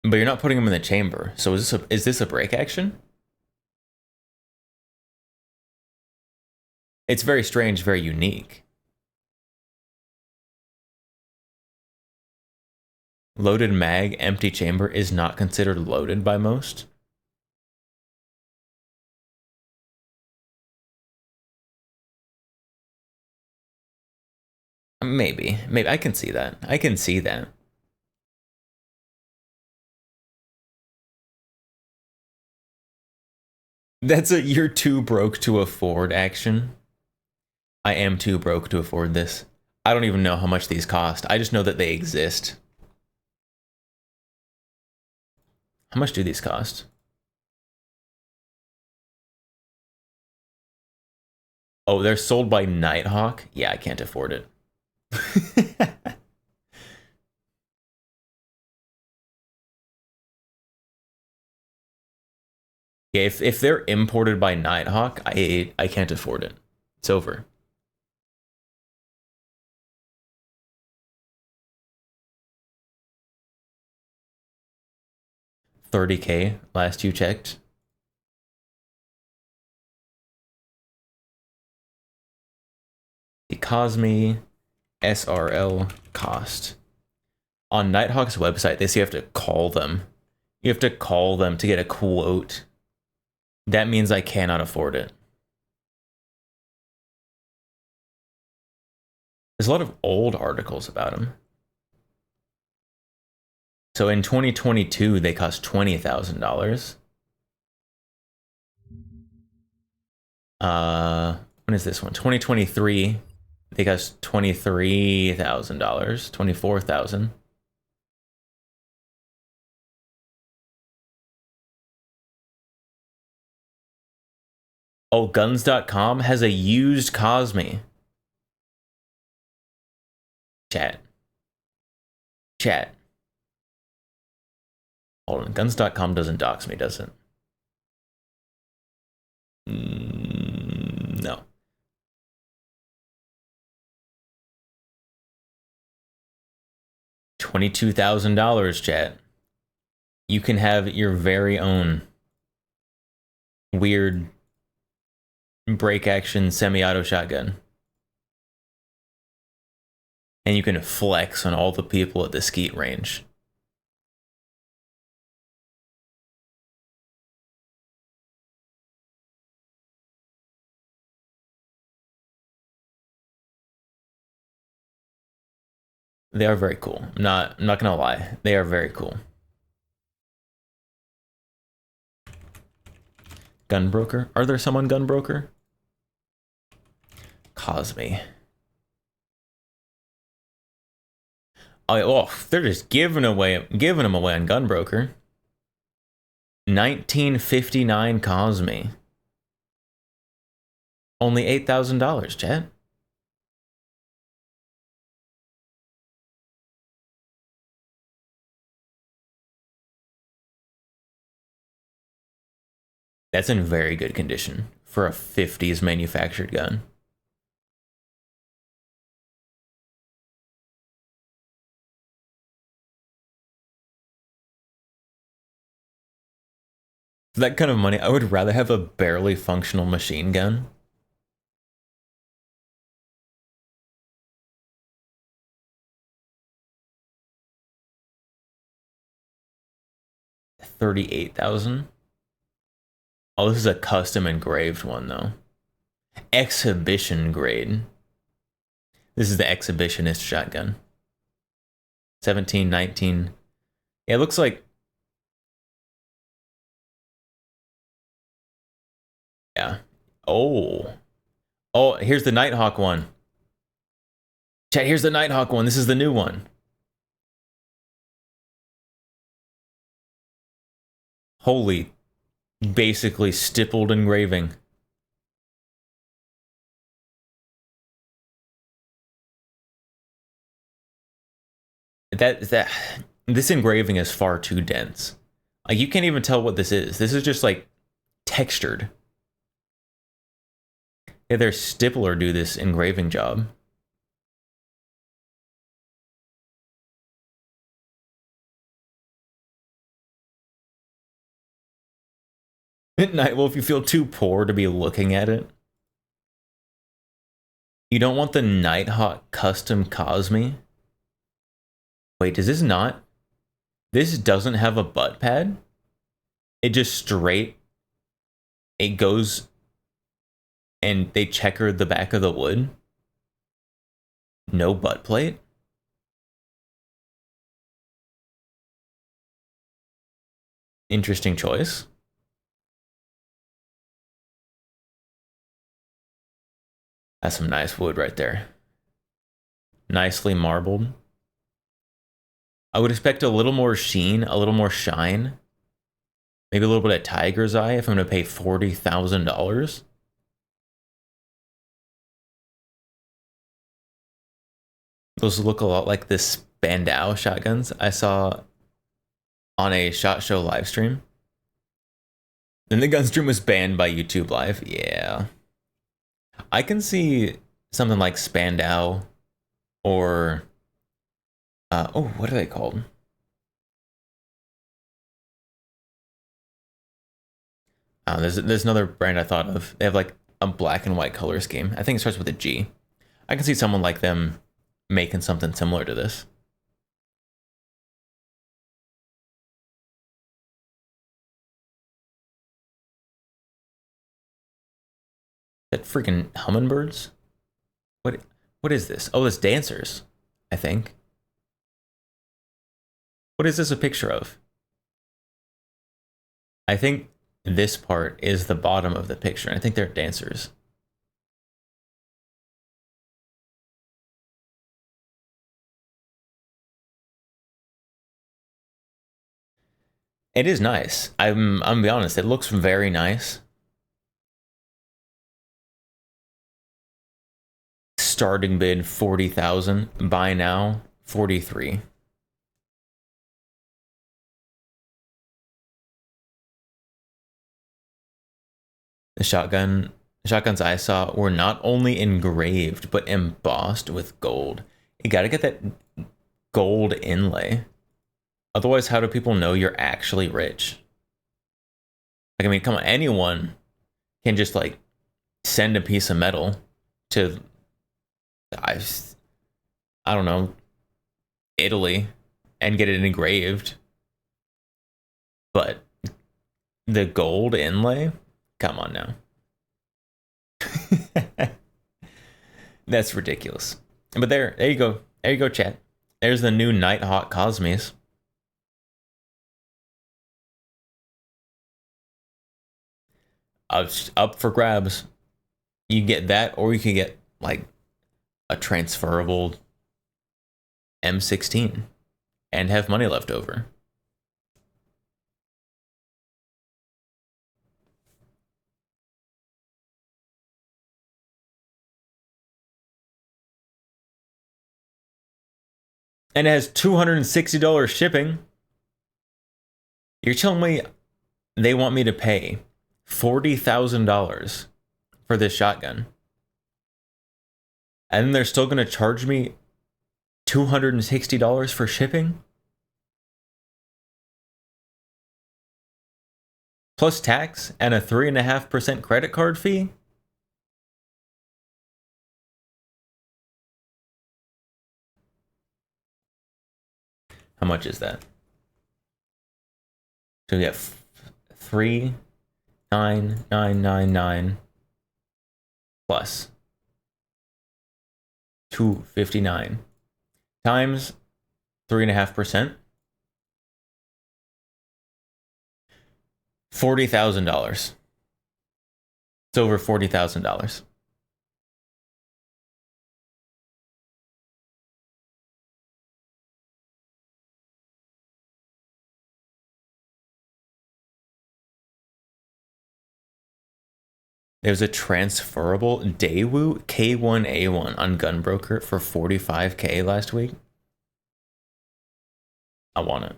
[SPEAKER 1] But you're not putting them in the chamber. So is this a break action? It's very strange, very unique. Loaded mag, empty chamber is not considered loaded by most. Maybe I can see that. That's a you're too broke to afford action. I am too broke to afford this. I don't even know how much these cost. I just know that they exist. How much do these cost? Oh, they're sold by Nighthawk? Yeah, I can't afford it. Yeah, if they're imported by Nighthawk, I can't afford it. It's over. $30K last you checked. The Cosme SRL cost. On Nighthawk's website, they say you have to call them. You have to call them to get a quote. That means I cannot afford it. There's a lot of old articles about them. So in 2022, they cost $20,000. When is this one? 2023, they cost $23,000, $24,000. Oh, guns.com has a used Cosme. Chat. Chat. Hold on. Guns.com doesn't dox me, does it? No. $22,000, chat. You can have your very own weird break action semi-auto shotgun. And you can flex on all the people at the skeet range. They are very cool. I'm not gonna lie. They are very cool. Gunbroker? Are there some on Gunbroker? Cosme. Oh, they're just giving them away on Gunbroker. 1959 Cosme. Only $8,000, chat. That's in very good condition for a 50s manufactured gun. For that kind of money, I would rather have a barely functional machine gun. $38,000. Oh, this is a custom engraved one though. Exhibition grade. This is the exhibitionist shotgun. 17, 19. Yeah, it looks like. Yeah. Oh. Oh, here's the Nighthawk one. Chat, here's the Nighthawk one. This is the new one. Holy, basically stippled engraving. This engraving is far too dense. Like you can't even tell what this is. This is just like textured. Yeah, their stippler do this engraving job. Nightwolf, you feel too poor to be looking at it. You don't want the Nighthawk custom Cosme? Wait, does this not? This doesn't have a butt pad? It just straight. It goes and they checkered the back of the wood. No butt plate? Interesting choice. That's some nice wood right there. Nicely marbled. I would expect a little more sheen, a little more shine. Maybe a little bit of tiger's eye if I'm going to pay $40,000. Those look a lot like the Spandau shotguns I saw on a SHOT Show live stream. Then the gun stream was banned by YouTube Live. Yeah. I can see something like Spandau or... oh, what are they called? There's another brand I thought of. They have like a black and white color scheme. I think it starts with a G. I can see someone like them making something similar to this. That freaking hummingbirds? What is this? Oh, it's dancers, I think. What is this a picture of? I think this part is the bottom of the picture. I think they're dancers. It is nice. I'm gonna be honest, it looks very nice. Starting bid 40,000. Buy now 43. The shotguns I saw were not only engraved but embossed with gold. You gotta get that gold inlay. Otherwise, how do people know you're actually rich? Like, I mean, come on, anyone can just like send a piece of metal to I don't know, Italy and get it engraved. But the gold inlay? Come on now. That's ridiculous. But there you go. There you go, chat. There's the new Nighthawk Cosmes. Up for grabs. You get that, or you can get like a transferable M16 and have money left over. And it has $260 shipping. You're telling me they want me to pay $40,000 for this shotgun, and then they're still going to charge me $260 for shipping? Plus tax and a 3.5% credit card fee? How much is that? So we get 3,999 plus 259 times 3.5%. $40,000. It's over $40,000. There's a transferable Daewoo K1A1 on Gunbroker for $45K last week. I want it.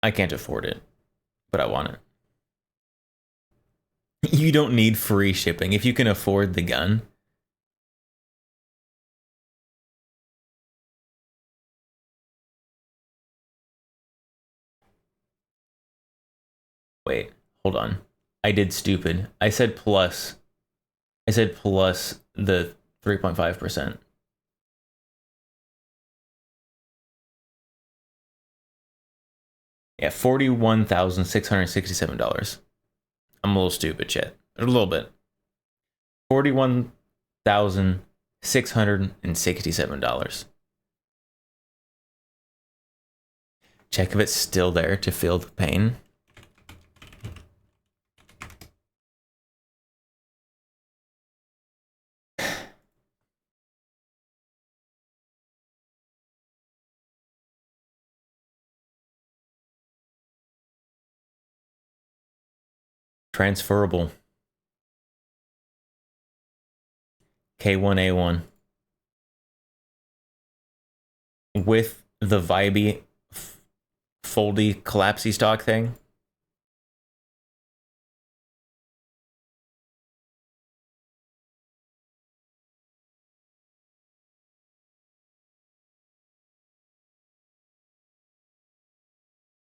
[SPEAKER 1] I can't afford it, but I want it. You don't need free shipping if you can afford the gun. Wait, hold on. I did stupid. I said plus the 3.5%. Yeah, $41,667. I'm a little stupid, chat. A little bit. $41,667. Check if it's still there to feel the pain. Transferable. K1A1. With the vibey, foldy, collapsy stock thing.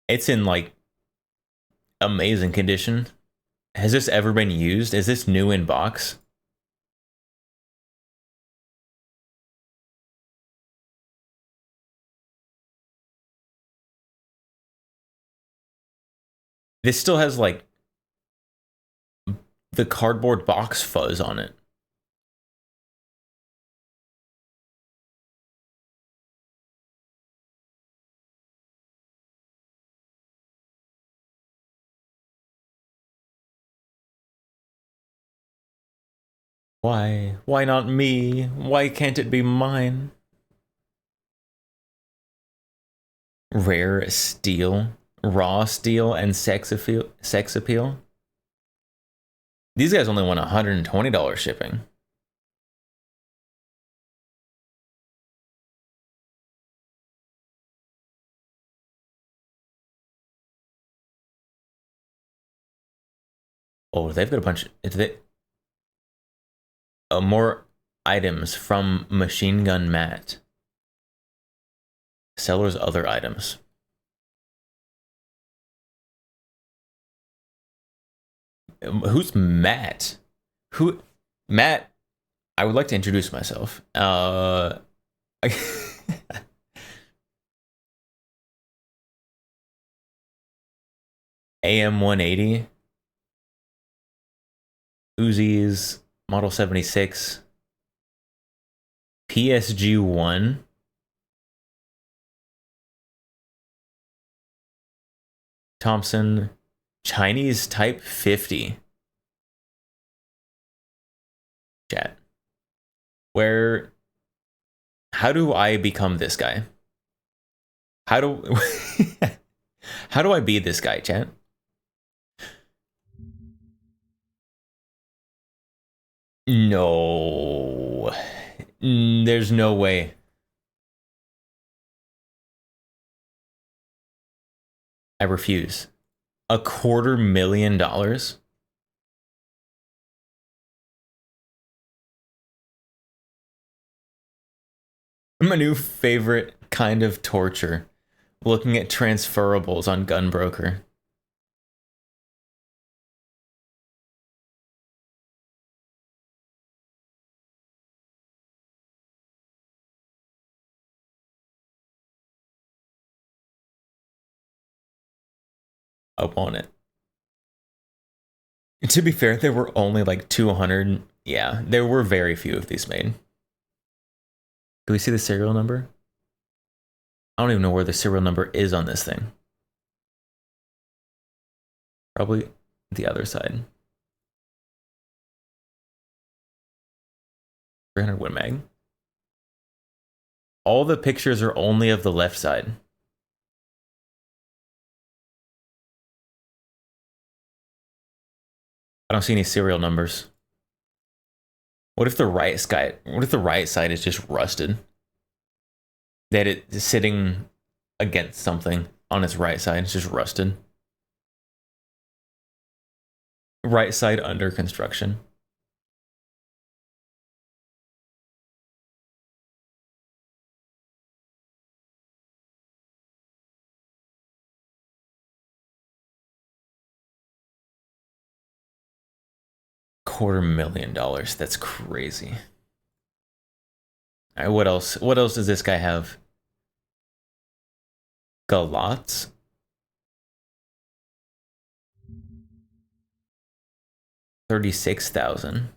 [SPEAKER 1] It's in like amazing condition. Has this ever been used? Is this new in box? This still has like the cardboard box fuzz on it. Why? Why not me? Why can't it be mine? Rare steel, raw steel, and sex appeal. Sex appeal. These guys only want $120 shipping. Oh, they've got a bunch. More items from Machine Gun Matt. Seller's other items. Who's Matt? Who? Matt, I would like to introduce myself. AM180. Uzis, Model 76. PSG1. Thompson. Chinese Type 50. Chat. Where? How do I become this guy? How do how do I be this guy, chat? No. There's no way. I refuse. $250,000? My new favorite kind of torture. Looking at transferables on Gunbroker. I want it. To be fair, there were only like 200. Yeah, there were very few of these made. Do we see the serial number? I don't even know where the serial number is on this thing. Probably the other side. 300 Win Mag. All the pictures are only of the left side. I don't see any serial numbers. What if the right side is just rusted? That it's sitting against something on its right side. It's just rusted. Right side under construction. $250,000. That's crazy. All right, what else? What else does this guy have? Galots? $36,000.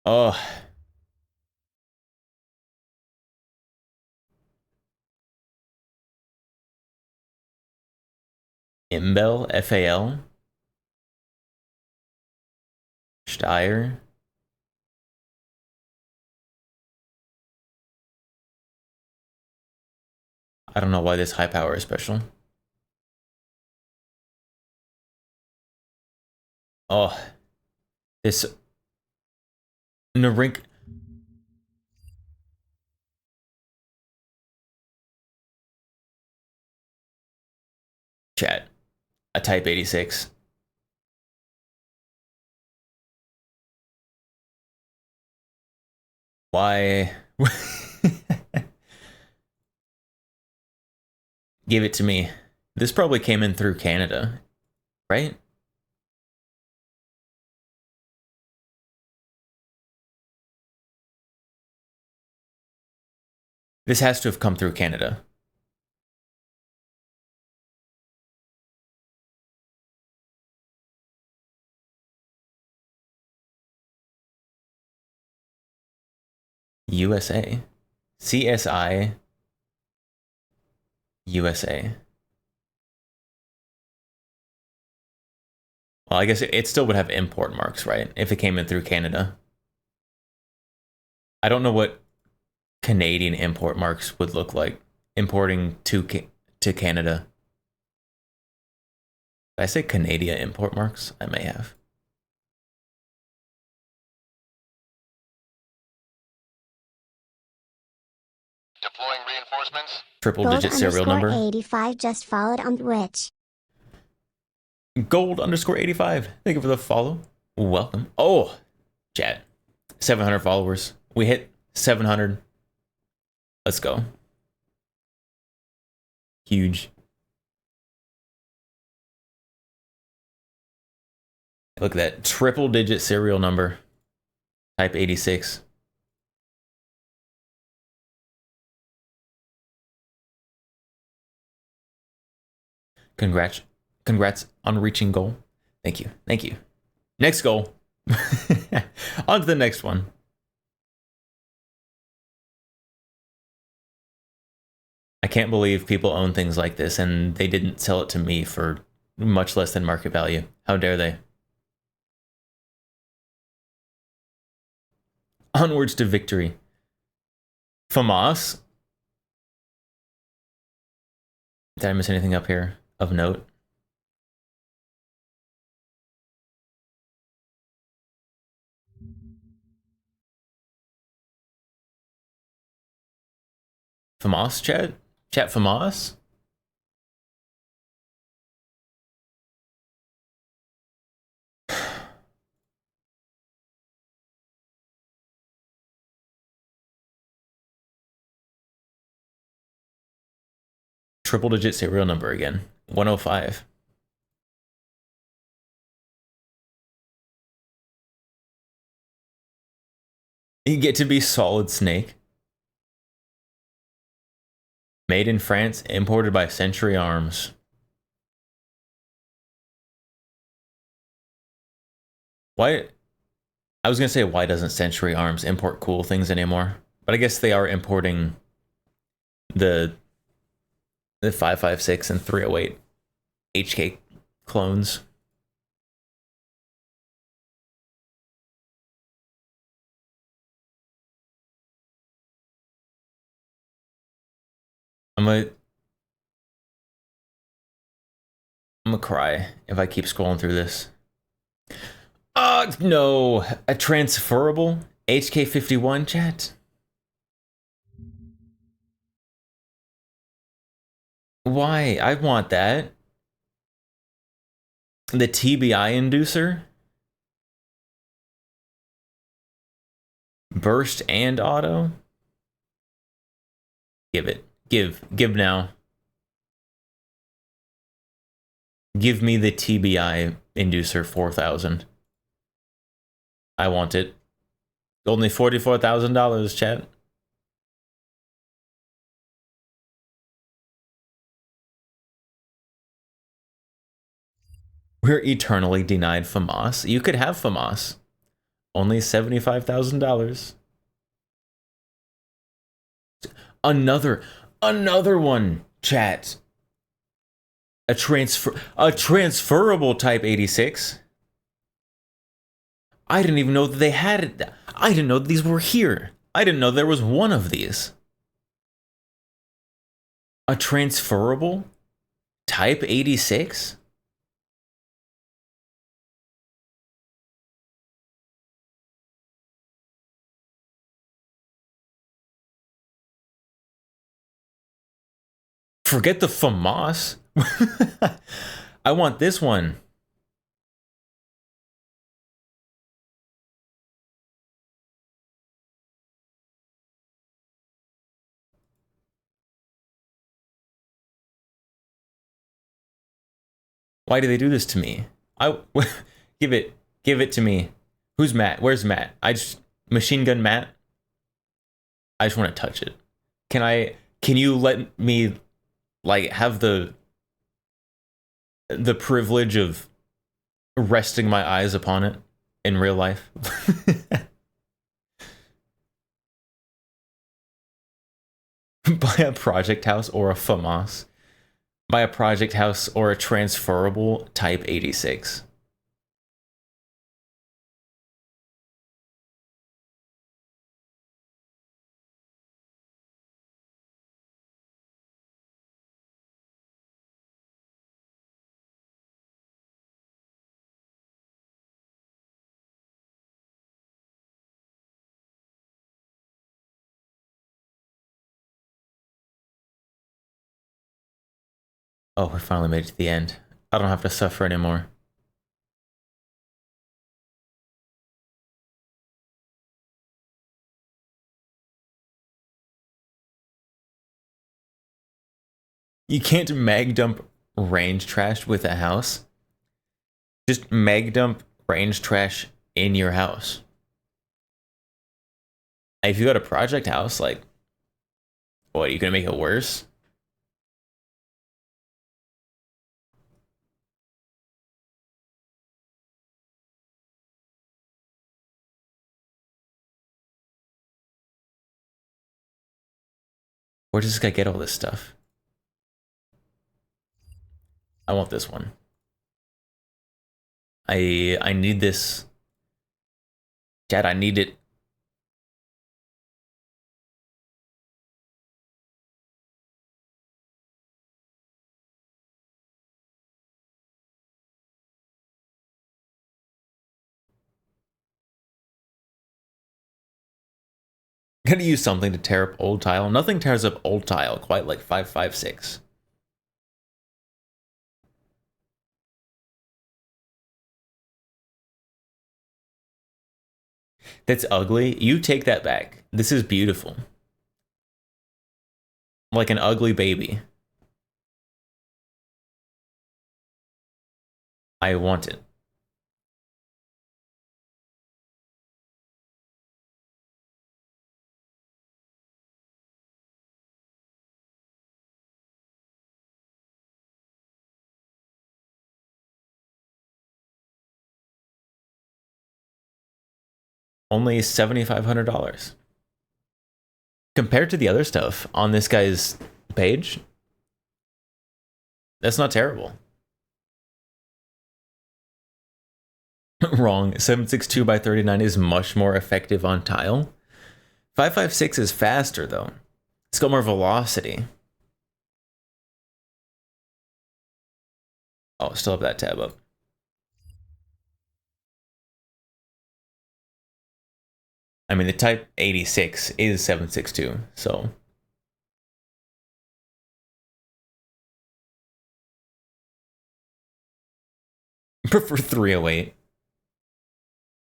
[SPEAKER 1] Oh. Imbel, FAL. Steyr. I don't know why this high power is special. Oh, this Narink. Chat. A Type 86. Why? Give it to me. This probably came in through Canada, right? This has to have come through Canada. USA. CSI. USA. Well, I guess it still would have import marks, right? If it came in through Canada. I don't know what Canadian import marks would look like importing to Canada. Did I say Canadian import marks? I may have.
[SPEAKER 2] Deploying reinforcements.
[SPEAKER 1] Triple digit serial number.
[SPEAKER 3] 85 just followed on Twitch.
[SPEAKER 1] Gold underscore 85. Thank you for the follow. Welcome. Oh, chat. 700 followers. We hit 700. Let's go. Huge. Look at that triple digit serial number. Type 86. Congrats on reaching goal. Thank you. Thank you. Next goal. On to the next one. I can't believe people own things like this and they didn't sell it to me for much less than market value. How dare they? Onwards to victory. FAMAS. Did I miss anything up here of note? FAMAS, chat? Chat FAMAS? Triple digit serial number again. 105. You get to be Solid Snake. Made in France, imported by Century Arms. Why? I was gonna say, why doesn't Century Arms import cool things anymore? But I guess they are importing the 556 and 308 HK clones. I'm gonna cry if I keep scrolling through this. No, a transferable HK51 chat. Why? I want that. The TBI inducer. Burst and auto. Give it. Give now. Give me the TBI inducer 4000. I want it. Only $44,000, chat. We're eternally denied FAMAS. You could have FAMAS. Only $75,000. Another one, chat. A transferable Type 86. I didn't even know that they had it. I didn't know these were here. I didn't know there was one of these. A transferable Type 86? Forget the FAMAS. I want this one. Why do they do this to me? I give it to me. Who's Matt? Where's Matt? Machine Gun Matt. I just want to touch it. Can you let me like have the privilege of resting my eyes upon it in real life? Buy a project house or a FAMAS. Buy a project house or a transferable Type 86. Oh, we finally made it to the end. I don't have to suffer anymore. You can't mag dump range trash with a house. Just mag dump range trash in your house. If you got a project house, like, what, are you gonna make it worse? Where does this guy get all this stuff? I want this one. I need this. Chad, I need it. Gotta use something to tear up old tile. Nothing tears up old tile quite like 556. That's ugly. You take that back. This is beautiful. Like an ugly baby. I want it. Only $7,500. Compared to the other stuff on this guy's page, that's not terrible. Wrong. 762 by 39 is much more effective on tile. 556 is faster though. It's got more velocity. Oh, still have that tab up. I mean, the Type 86 is 762, so. Prefer 308.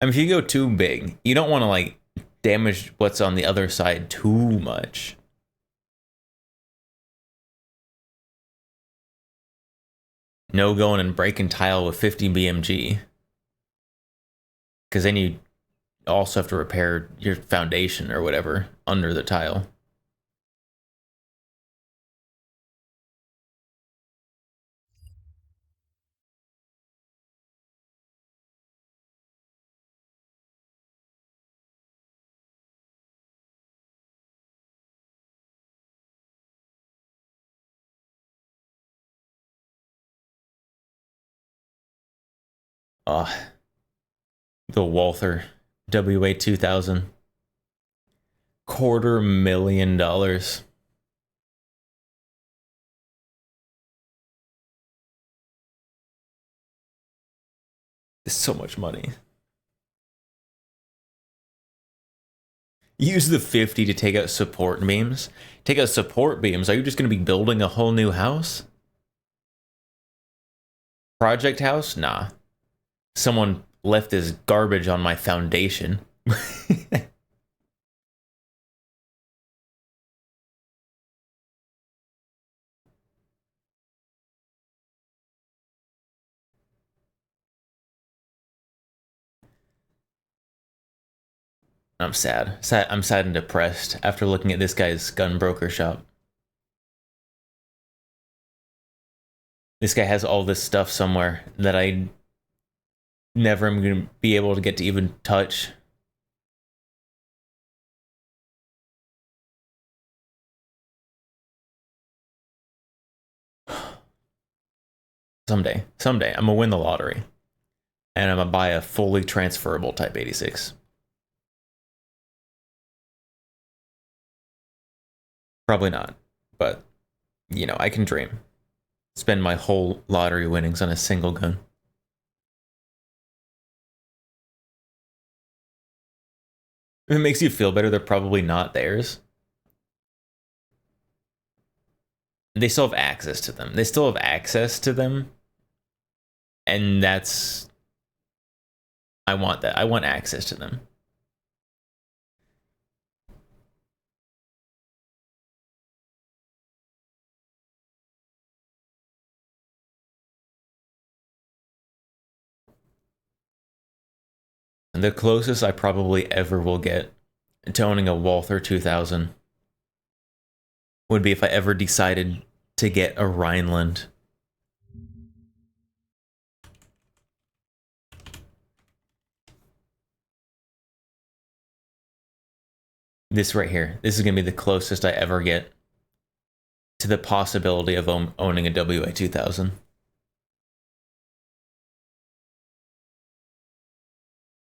[SPEAKER 1] I mean, if you go too big, you don't want to like damage what's on the other side too much. No going and breaking tile with 50 BMG. Because then you also have to repair your foundation or whatever under the tile. The Walther WA2000. $250,000. It's so much money. Use the 50 to take out support beams. Take out support beams? Are you just going to be building a whole new house? Project house? Nah. Someone left this garbage on my foundation. I'm sad. I'm sad and depressed after looking at this guy's gun broker shop. This guy has all this stuff somewhere that I never am going to be able to get to even touch. Someday, I'm gonna win the lottery. And I'm gonna buy a fully transferable Type 86. Probably not, but, you know, I can dream. Spend my whole lottery winnings on a single gun. If it makes you feel better, they're probably not theirs. They still have access to them. They still have access to them. And that's... I want that. I want access to them. And the closest I probably ever will get to owning a Walther 2000 would be if I ever decided to get a Rhineland. This right here. This is going to be the closest I ever get to the possibility of owning a WA 2000.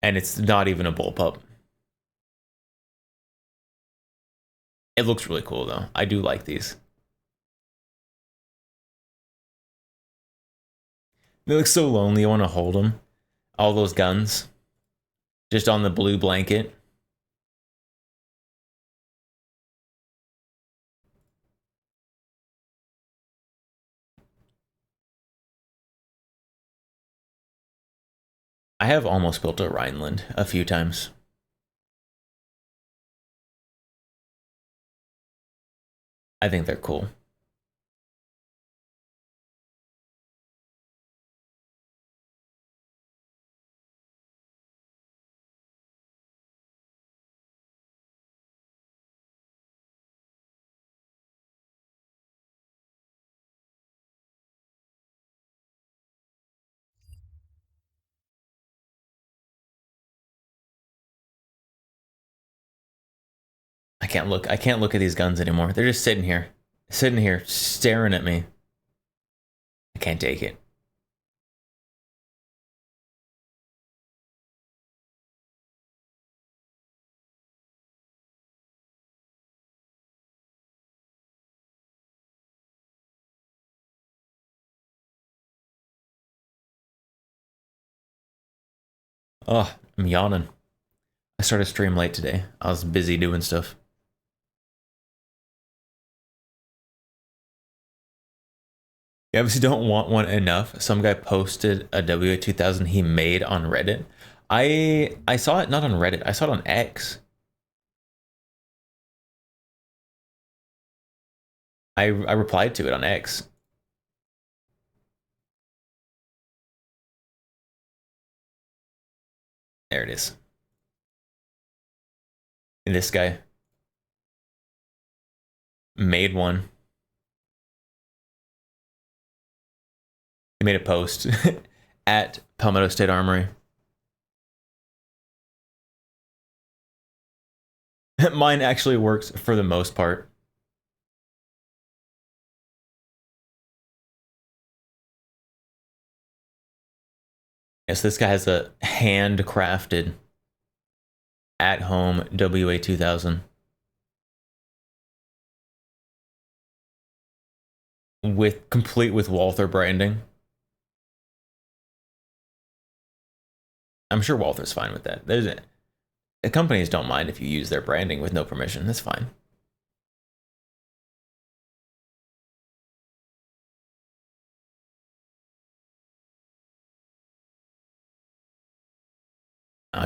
[SPEAKER 1] And it's not even a bullpup. It looks really cool though. I do like these. They look so lonely. You want to hold them. All those guns. Just on the blue blanket. I have almost built a Rhineland a few times. I think they're cool. I can't look at these guns anymore. They're just sitting here, staring at me. I can't take it. Oh, I'm yawning. I started stream late today. I was busy doing stuff. You obviously don't want one enough. Some guy posted a WA2000 he made on Reddit. I saw it not on Reddit. I saw it on X. I replied to it on X. There it is. And this guy made one. He made a post at Palmetto State Armory. Mine actually works for the most part. Yes, this guy has a handcrafted at-home WA2000 complete with Walther branding. I'm sure Walther's fine with that. Companies don't mind if you use their branding with no permission. That's fine.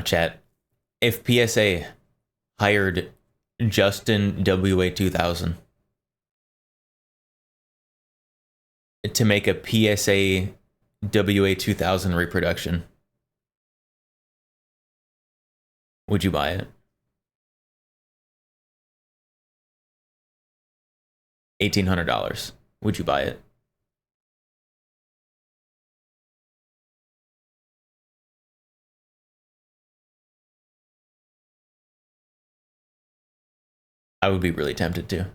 [SPEAKER 1] Chat. If PSA hired Justin WA2000 to make a PSA WA2000 reproduction, would you buy it? $1,800. Would you buy it? I would be really tempted to.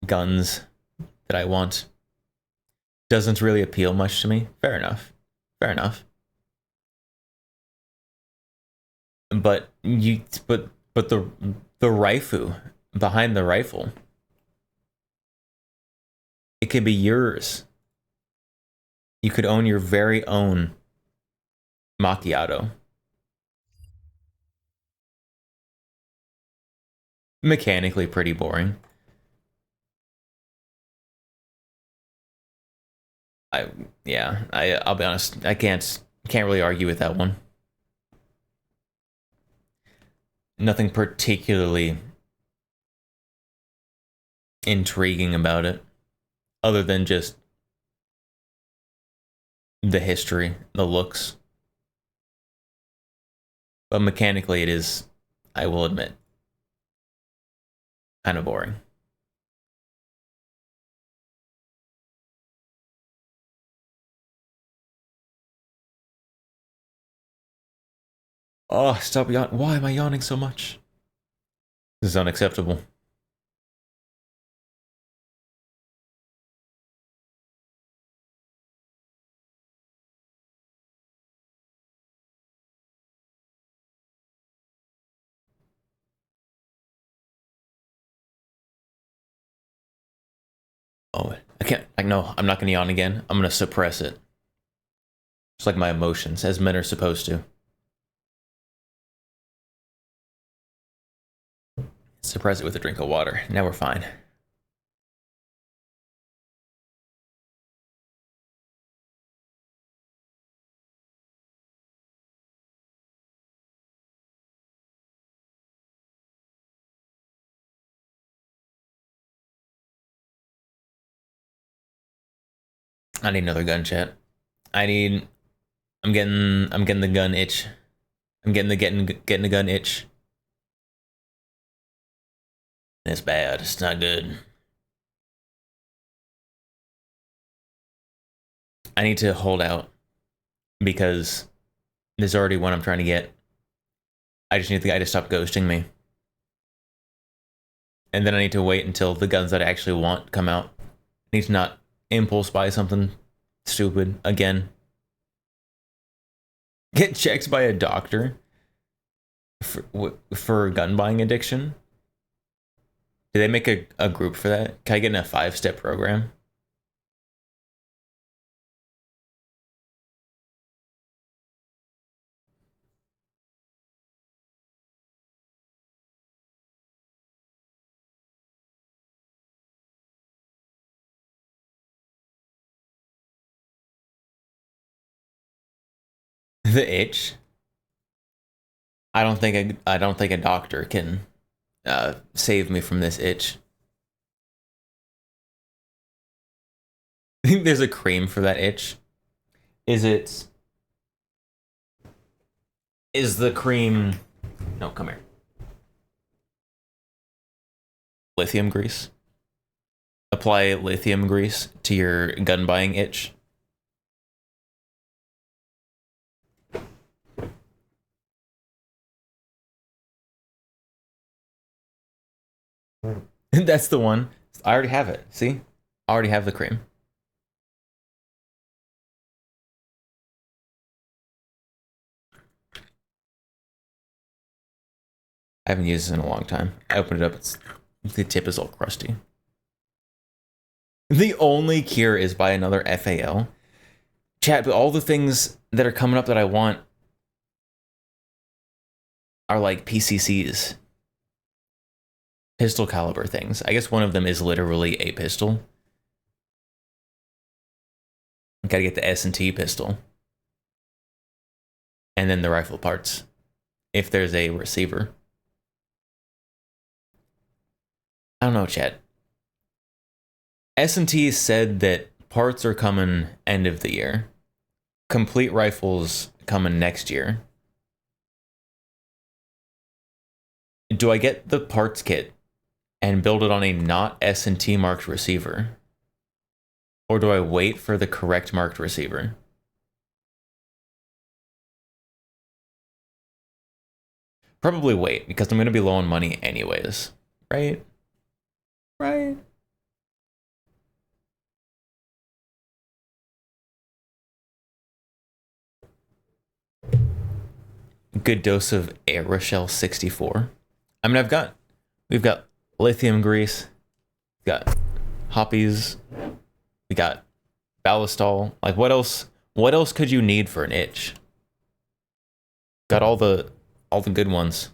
[SPEAKER 1] Guns that I want doesn't really appeal much to me. Fair enough. Fair enough. But the rifle behind the rifle, it could be yours. You could own your very own macchiato. Mechanically pretty boring. I'll be honest, I can't really argue with that one. Nothing particularly intriguing about it, other than just the history, the looks. But mechanically, it is, I will admit, kind of boring. Oh, stop yawning. Why am I yawning so much? This is unacceptable. Oh, I can't. No, I'm not gonna yawn again. I'm gonna suppress it. Just like my emotions, as men are supposed to. Suppress it with a drink of water. Now we're fine. I need another gun, chat. I'm getting the gun itch. I'm getting the gun itch. It's bad. It's not good. I need to hold out because there's already one I'm trying to get. I just need the guy to stop ghosting me. And then I need to wait until the guns that I actually want come out. I need to not impulse buy something stupid again. Get checked by a doctor for gun buying addiction. Do they make a group for that? Can I get in a 5-step program? The itch. I don't think a doctor can save me from this itch. I think there's a cream for that itch. Is the cream? No, come here. Lithium grease. Apply lithium grease to your gun buying itch. That's the one. I already have it. See? I already have the cream. I haven't used this in a long time. I opened it up, the tip is all crusty. The only cure is by another FAL. Chat, but all the things that are coming up that I want are like PCCs. Pistol caliber things. I guess one of them is literally a pistol. Gotta get the S&T pistol. And then the rifle parts. If there's a receiver. I don't know, chat. S&T said that parts are coming end of the year. Complete rifles coming next year. Do I get the parts kit and build it on a not S&T marked receiver? Or do I wait for the correct marked receiver? Probably wait, because I'm going to be low on money anyways. Right? Right? Good dose of Aeroshell 64. I mean, we've got lithium grease, we've got hoppies, we got ballistol. Like, what else could you need for an itch? Got all the good ones.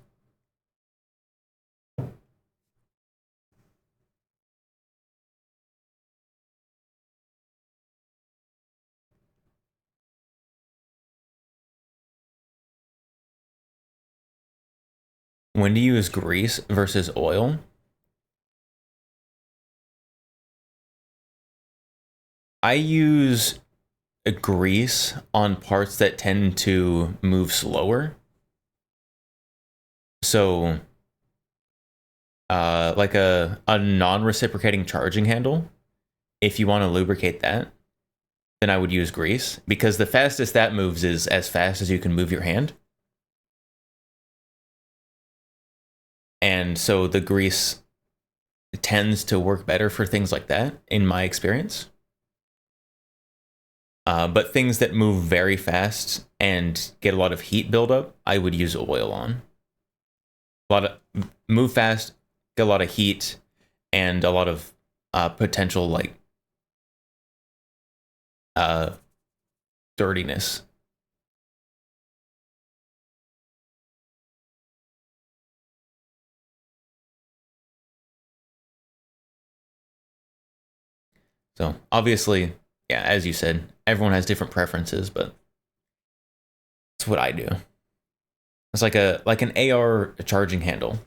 [SPEAKER 1] When do you use grease versus oil? I use a grease on parts that tend to move slower. So, like a non-reciprocating charging handle, if you want to lubricate that, then I would use grease, because the fastest that moves is as fast as you can move your hand. And so the grease tends to work better for things like that, in my experience. But things that move very fast and get a lot of heat buildup, I would use oil on. A lot of move fast, get a lot of heat, and a lot of potential like dirtiness. So obviously, yeah, as you said, everyone has different preferences, but that's what I do. It's like an AR charging handle.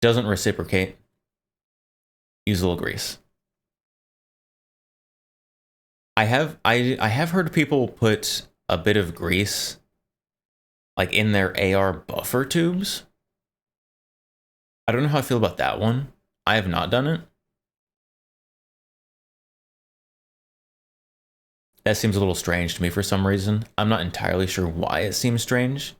[SPEAKER 1] Doesn't reciprocate. Use a little grease. I have heard people put a bit of grease like in their AR buffer tubes. I don't know how I feel about that one. I have not done it. That seems a little strange to me for some reason. I'm not entirely sure why it seems strange.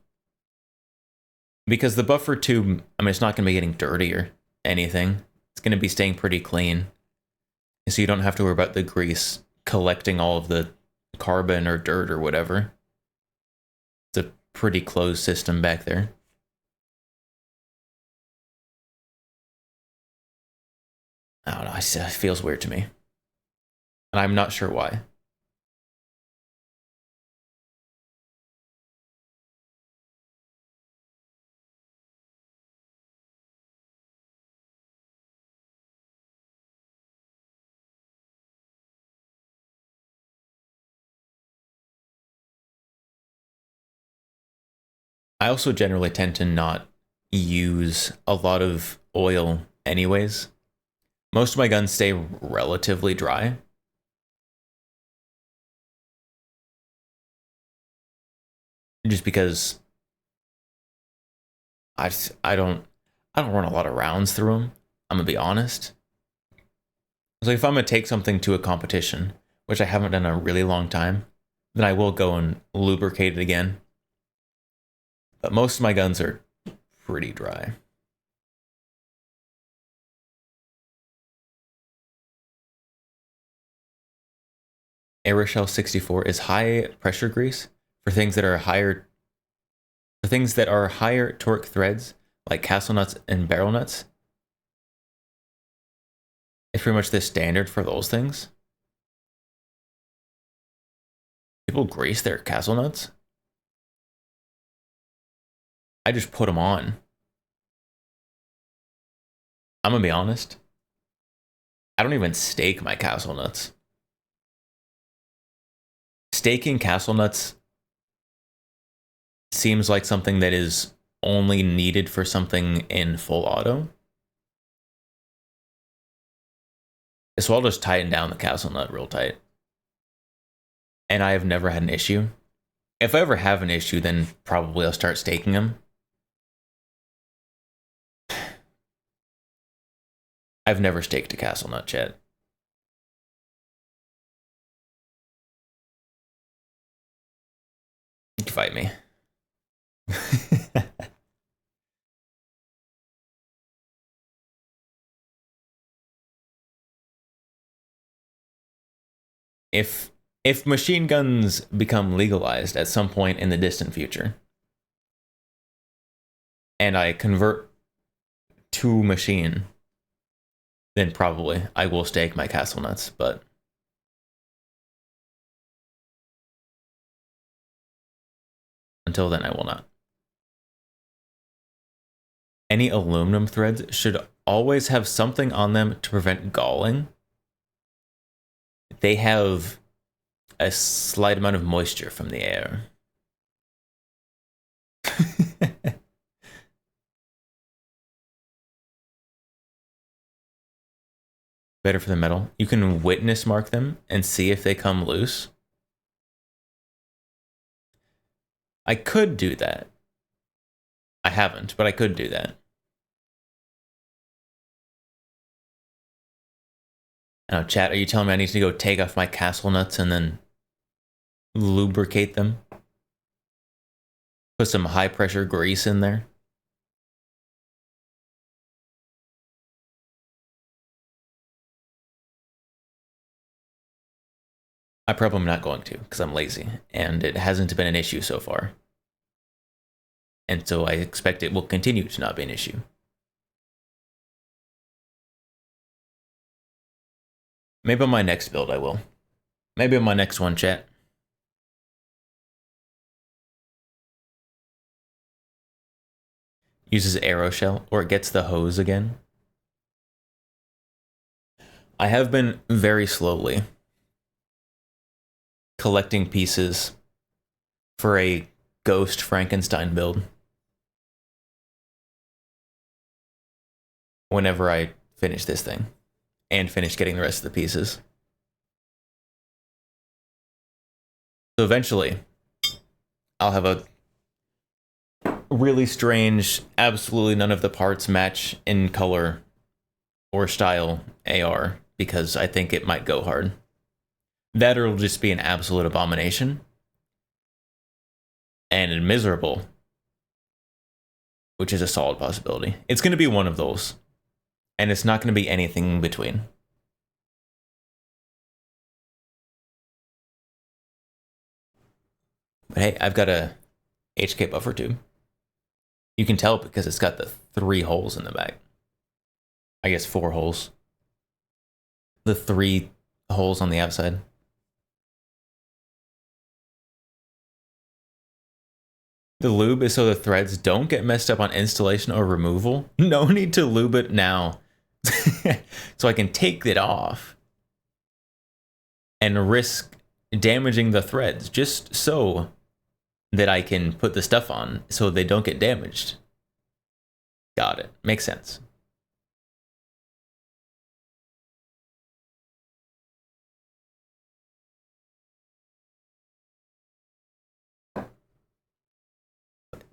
[SPEAKER 1] Because the buffer tube, I mean, it's not going to be getting dirty or anything. It's going to be staying pretty clean. So you don't have to worry about the grease collecting all of the carbon or dirt or whatever. It's a pretty closed system back there. I don't know, it feels weird to me. And I'm not sure why. I also generally tend to not use a lot of oil anyways. Most of my guns stay relatively dry. Just because I don't run a lot of rounds through them. I'm gonna be honest. So if I'm gonna take something to a competition, which I haven't done in a really long time, then I will go and lubricate it again. But most of my guns are pretty dry. Aeroshell 64 is high pressure grease for things that are higher For things that are higher torque threads, like castle nuts and barrel nuts, it's pretty much the standard for those things. People grease their castle nuts. I just put them on. I'm gonna be honest. I don't even stake my castle nuts. Staking castle nuts seems like something that is only needed for something in full auto. So I'll just tighten down the castle nut real tight. And I have never had an issue. If I ever have an issue, then probably I'll start staking them. I've never staked a castle nut yet. You can fight me. If machine guns become legalized at some point in the distant future, and I convert to machine, then probably I will stake my castle nuts, but until then I will not. Any aluminum threads should always have something on them to prevent galling. They have a slight amount of moisture from the air. Better for the metal. You can witness mark them and see if they come loose. I could do that. I haven't, but I could do that. Now, chat, are you telling me I need to go take off my castle nuts and then lubricate them? Put some high pressure grease in there? I probably am not going to, because I'm lazy, and it hasn't been an issue so far. And so I expect it will continue to not be an issue. Maybe on my next build I will. Maybe on my next one, chat. Uses arrow shell, or it gets the hose again. I have been very slowly collecting pieces for a Ghost Frankenstein build. Whenever I finish this thing and finish getting the rest of the pieces. So eventually, I'll have a really strange, absolutely none of the parts match in color or style AR, because I think it might go hard. That or it'll just be an absolute abomination and miserable, which is a solid possibility. It's going to be one of those, and it's not going to be anything in between. But hey, I've got a HK buffer tube. You can tell because it's got the 3 holes in the back. I guess 4 holes. The 3 holes on the outside. The lube is so the threads don't get messed up on installation or removal. No need to lube it now. So I can take it off and risk damaging the threads just so that I can put the stuff on so they don't get damaged. Got it. Makes sense.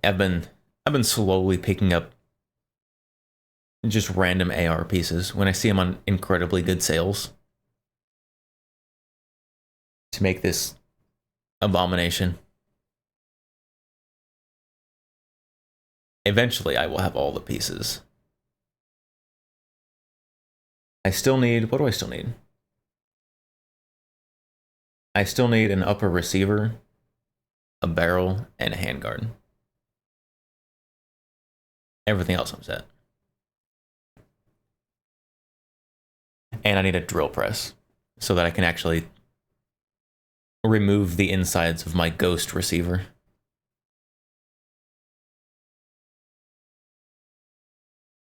[SPEAKER 1] I've been slowly picking up just random AR pieces when I see them on incredibly good sales to make this abomination. Eventually, I will have all the pieces. I still need, what do I still need? I still need an upper receiver, a barrel, and a handguard. Everything else I'm set. And I need a drill press so that I can actually remove the insides of my ghost receiver.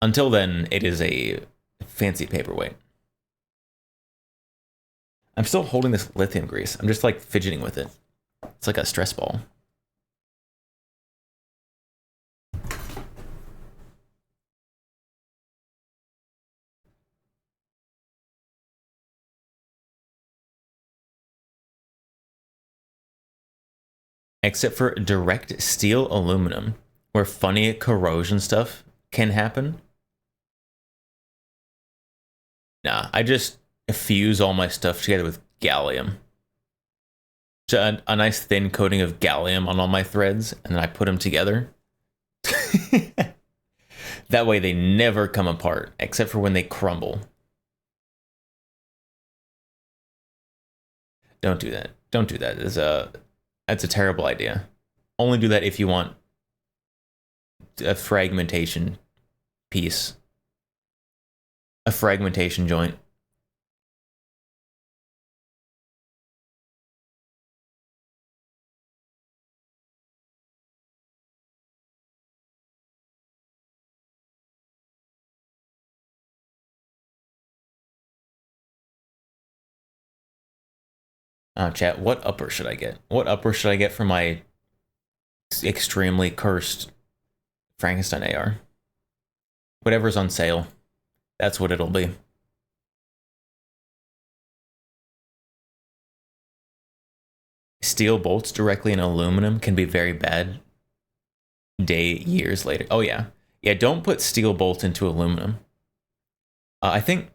[SPEAKER 1] Until then, it is a fancy paperweight. I'm still holding this lithium grease. I'm just like fidgeting with it. It's like a stress ball. Except for direct steel aluminum, where funny corrosion stuff can happen. Nah, I just fuse all my stuff together with gallium. So a nice thin coating of gallium on all my threads, and then I put them together. That way they never come apart, except for when they crumble. Don't do that. Don't do that. That's a terrible idea. Only do that if you want a fragmentation piece. A fragmentation joint. Chat, what upper should I get? What upper should I get for my extremely cursed Frankenstein AR? Whatever's on sale. That's what it'll be. Steel bolts directly in aluminum can be very bad years later. Oh, yeah. Yeah, don't put steel bolts into aluminum. I think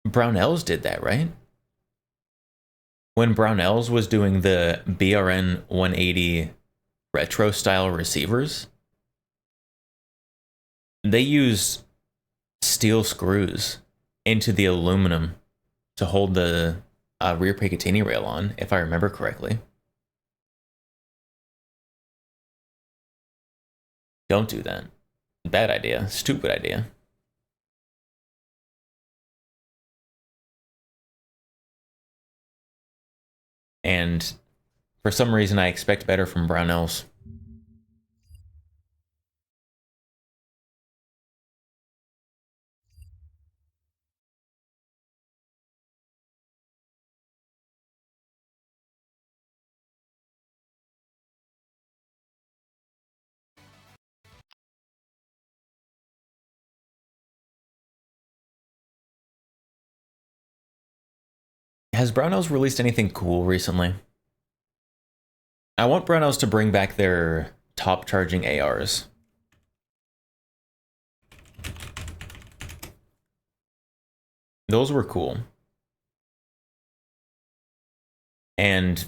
[SPEAKER 1] Brownells did that, right? When Brownells was doing the BRN 180 retro style receivers, they used steel screws into the aluminum to hold the rear Picatinny rail on, if I remember correctly. Don't do that. Bad idea. Stupid idea. And for some reason, I expect better from Brownells. Has Brownells released anything cool recently? I want Brownells to bring back their top charging ARs. Those were cool. And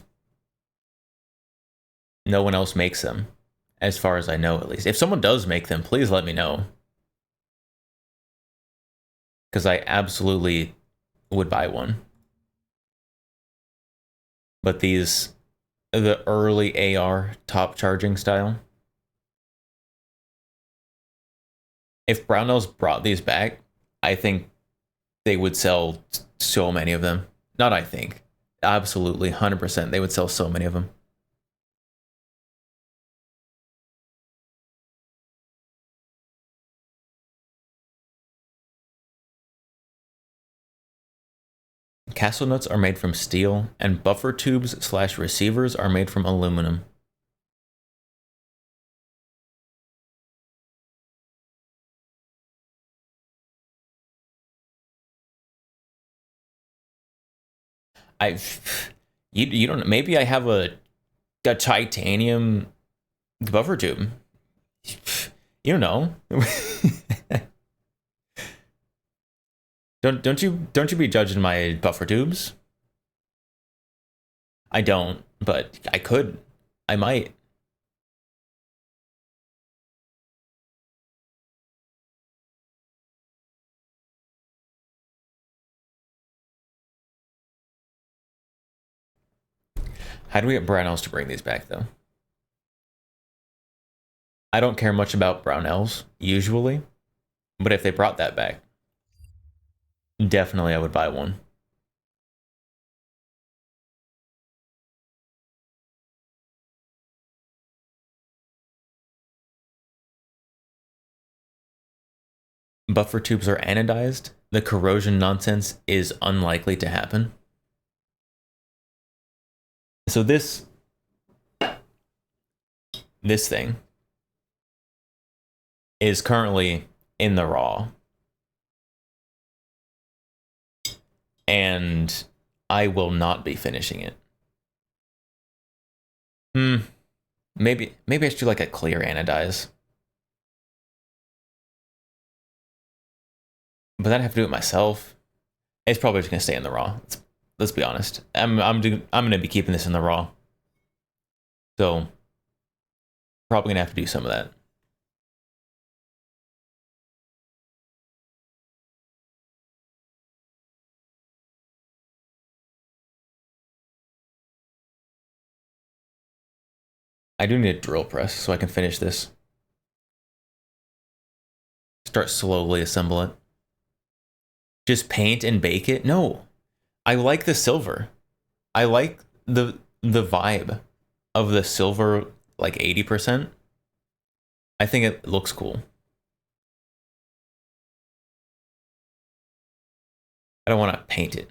[SPEAKER 1] no one else makes them, as far as I know, at least. If someone does make them, please let me know. Because I absolutely would buy one. But these, the early AR top charging style. If Brownells brought these back, I think they would sell so many of them. Not I think. Absolutely, 100%. They would sell so many of them. Castle nuts are made from steel, and buffer tubes / receivers are made from aluminum. You don't, maybe I have a titanium buffer tube. You don't know. don't you be judging my buffer tubes? I don't, but I could. I might. How do we get Brownells to bring these back though? I don't care much about Brownells, usually. But if they brought that back, definitely I would buy one. Buffer tubes are anodized. The corrosion nonsense is unlikely to happen. So this thing is currently in the raw. And I will not be finishing it. Maybe I should do like a clear anodize. But then I have to do it myself. It's probably just gonna stay in the raw. Let's be honest. I'm gonna be keeping this in the raw. So probably gonna have to do some of that. I do need a drill press so I can finish this. Start slowly assemble it. Just paint and bake it? No. I like the silver. I like the vibe of the silver, like 80%. I think it looks cool. I don't want to paint it.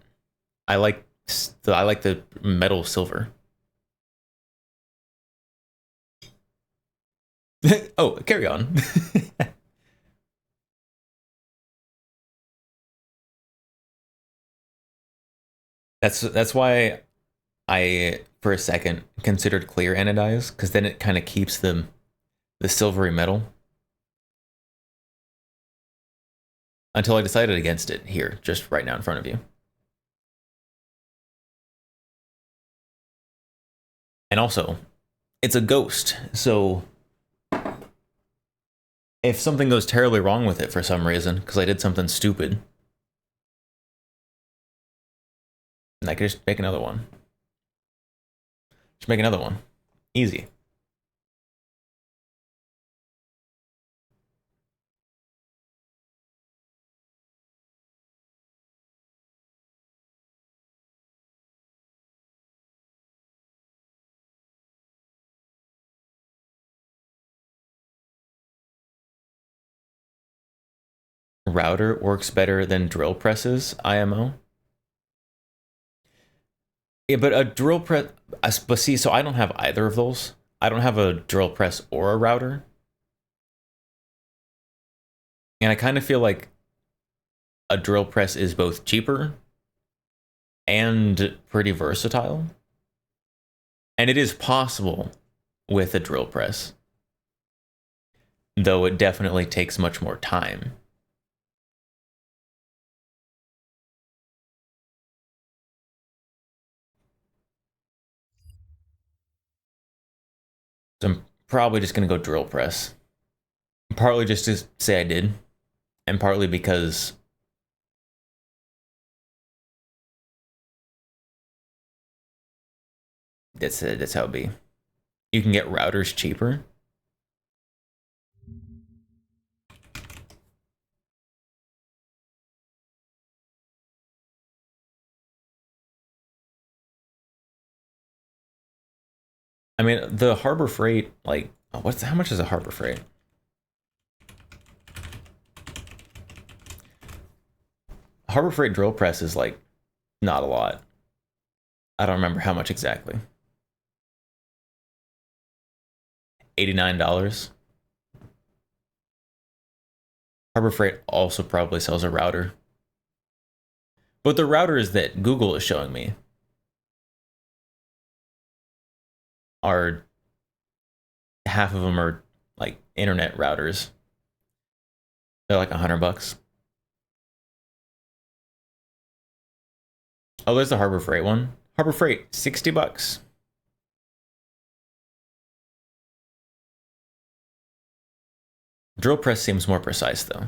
[SPEAKER 1] I like the metal silver. Oh, carry on. That's why I for a second considered clear anodize, because then it kind of keeps the silvery metal. Until I decided against it here, just right now in front of you. And also, it's a ghost, so if something goes terribly wrong with it for some reason, because I did something stupid, I could just make another one. Just make another one. Easy. Router works better than drill presses, IMO. Yeah, but a drill press, but see, so I don't have either of those. I don't have a drill press or a router. And I kind of feel like a drill press is both cheaper and pretty versatile. And it is possible with a drill press, though it definitely takes much more time. So I'm probably just going to go drill press. Partly just to say I did, and partly because that's how it be. You can get routers cheaper. I mean, the Harbor Freight, like, how much is a Harbor Freight? Harbor Freight drill press is like not a lot. I don't remember how much exactly. $89. Harbor Freight also probably sells a router. But the routers that Google is showing me are half of them are like internet routers. They're like $100. Oh, there's the Harbor Freight one. Harbor Freight, $60. Drill press seems more precise though.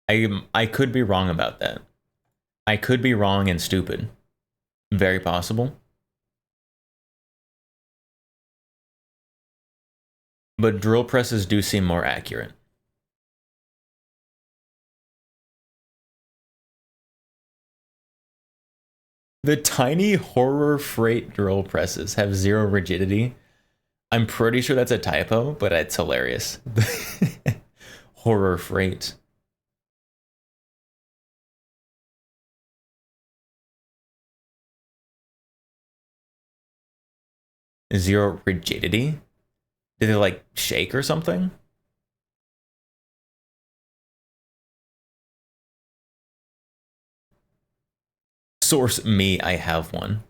[SPEAKER 1] I could be wrong about that. I could be wrong and stupid. Very possible. But drill presses do seem more accurate. The tiny horror freight drill presses have 0 rigidity. I'm pretty sure that's a typo, but it's hilarious. Horror freight. Zero rigidity? Did they like shake or something? Source me, I have one.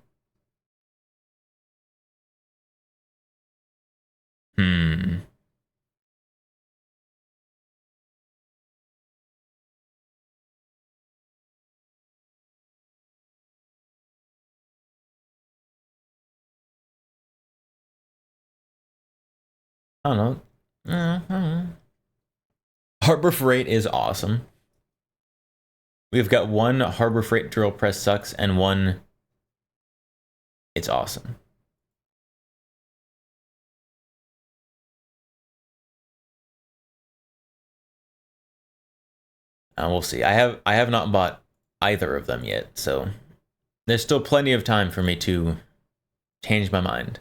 [SPEAKER 1] I don't know. Harbor Freight is awesome. We've got one Harbor Freight drill press sucks and one it's awesome. We'll see. I have not bought either of them yet, so there's still plenty of time for me to change my mind.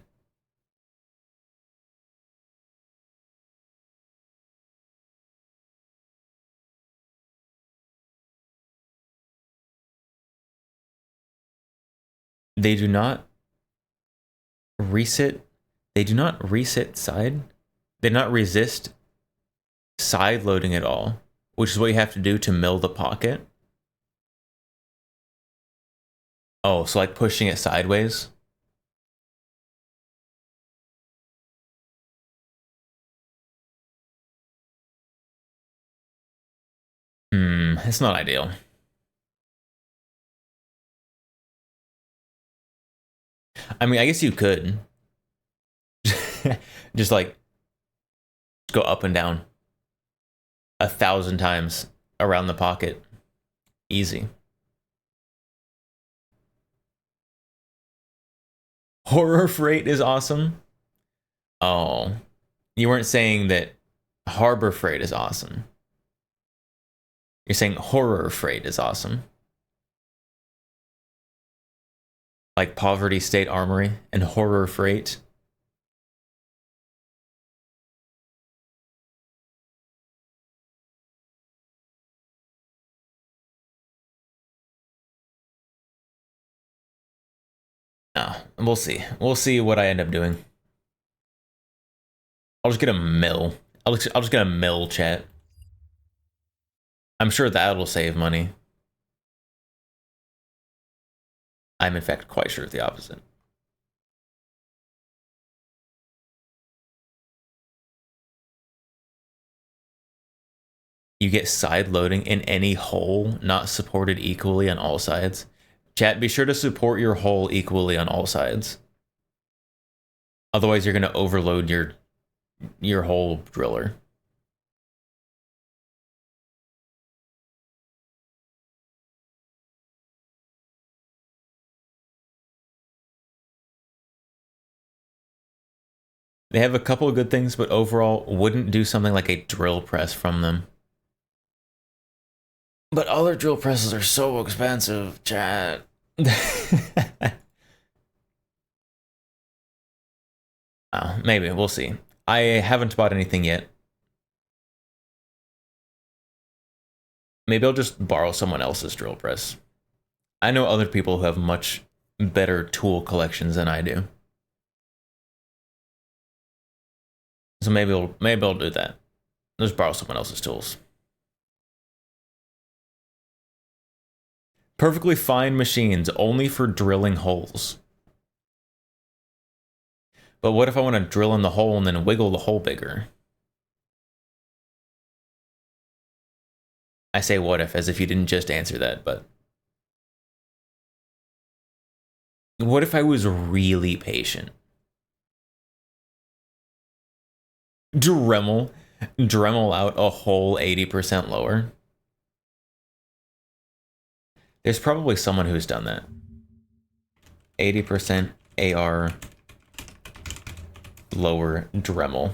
[SPEAKER 1] They do not reset. They do not reset side. They do not resist side loading at all, which is what you have to do to mill the pocket. Oh, so like pushing it sideways. It's not ideal. I mean, I guess you could just like go up and down 1,000 times around the pocket. Easy. Horror Freight is awesome. Oh, you weren't saying that Harbor Freight is awesome. You're saying Horror Freight is awesome. Like Poverty State Armory and Horror Freight. No, we'll see. We'll see what I end up doing. I'll just get a mill. I'll just get a mill, chat. I'm sure that'll save money. I'm in fact quite sure of the opposite. You get side loading in any hole not supported equally on all sides. Chat, be sure to support your hole equally on all sides. Otherwise, you're going to overload your hole driller. They have a couple of good things, but overall wouldn't do something like a drill press from them. But other drill presses are so expensive, chat. Maybe, we'll see. I haven't bought anything yet. Maybe I'll just borrow someone else's drill press. I know other people who have much better tool collections than I do. So maybe I'll do that. Just borrow someone else's tools. Perfectly fine machines only for drilling holes. But what if I want to drill in the hole and then wiggle the hole bigger? I say what if as if you didn't just answer that, but what if I was really patient? Dremel out a hole 80% lower. There's probably someone who's done that. 80% AR lower Dremel.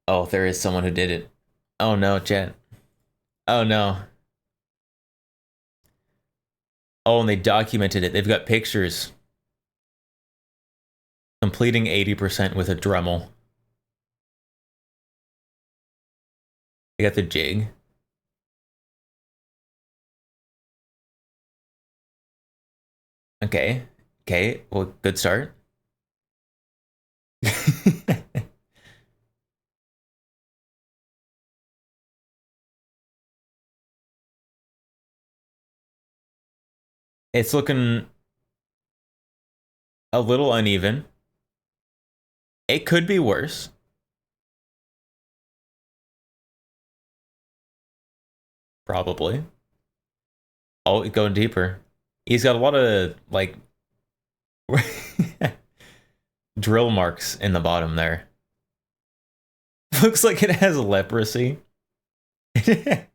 [SPEAKER 1] Oh, there is someone who did it. Oh no, Jet. Oh no. Oh, and they documented it. They've got pictures. Completing 80% with a Dremel. They got the jig. Okay. Okay. Well, good start. It's looking a little uneven. It could be worse. Probably. Oh, going deeper. He's got a lot of like drill marks in the bottom there. Looks like it has leprosy. It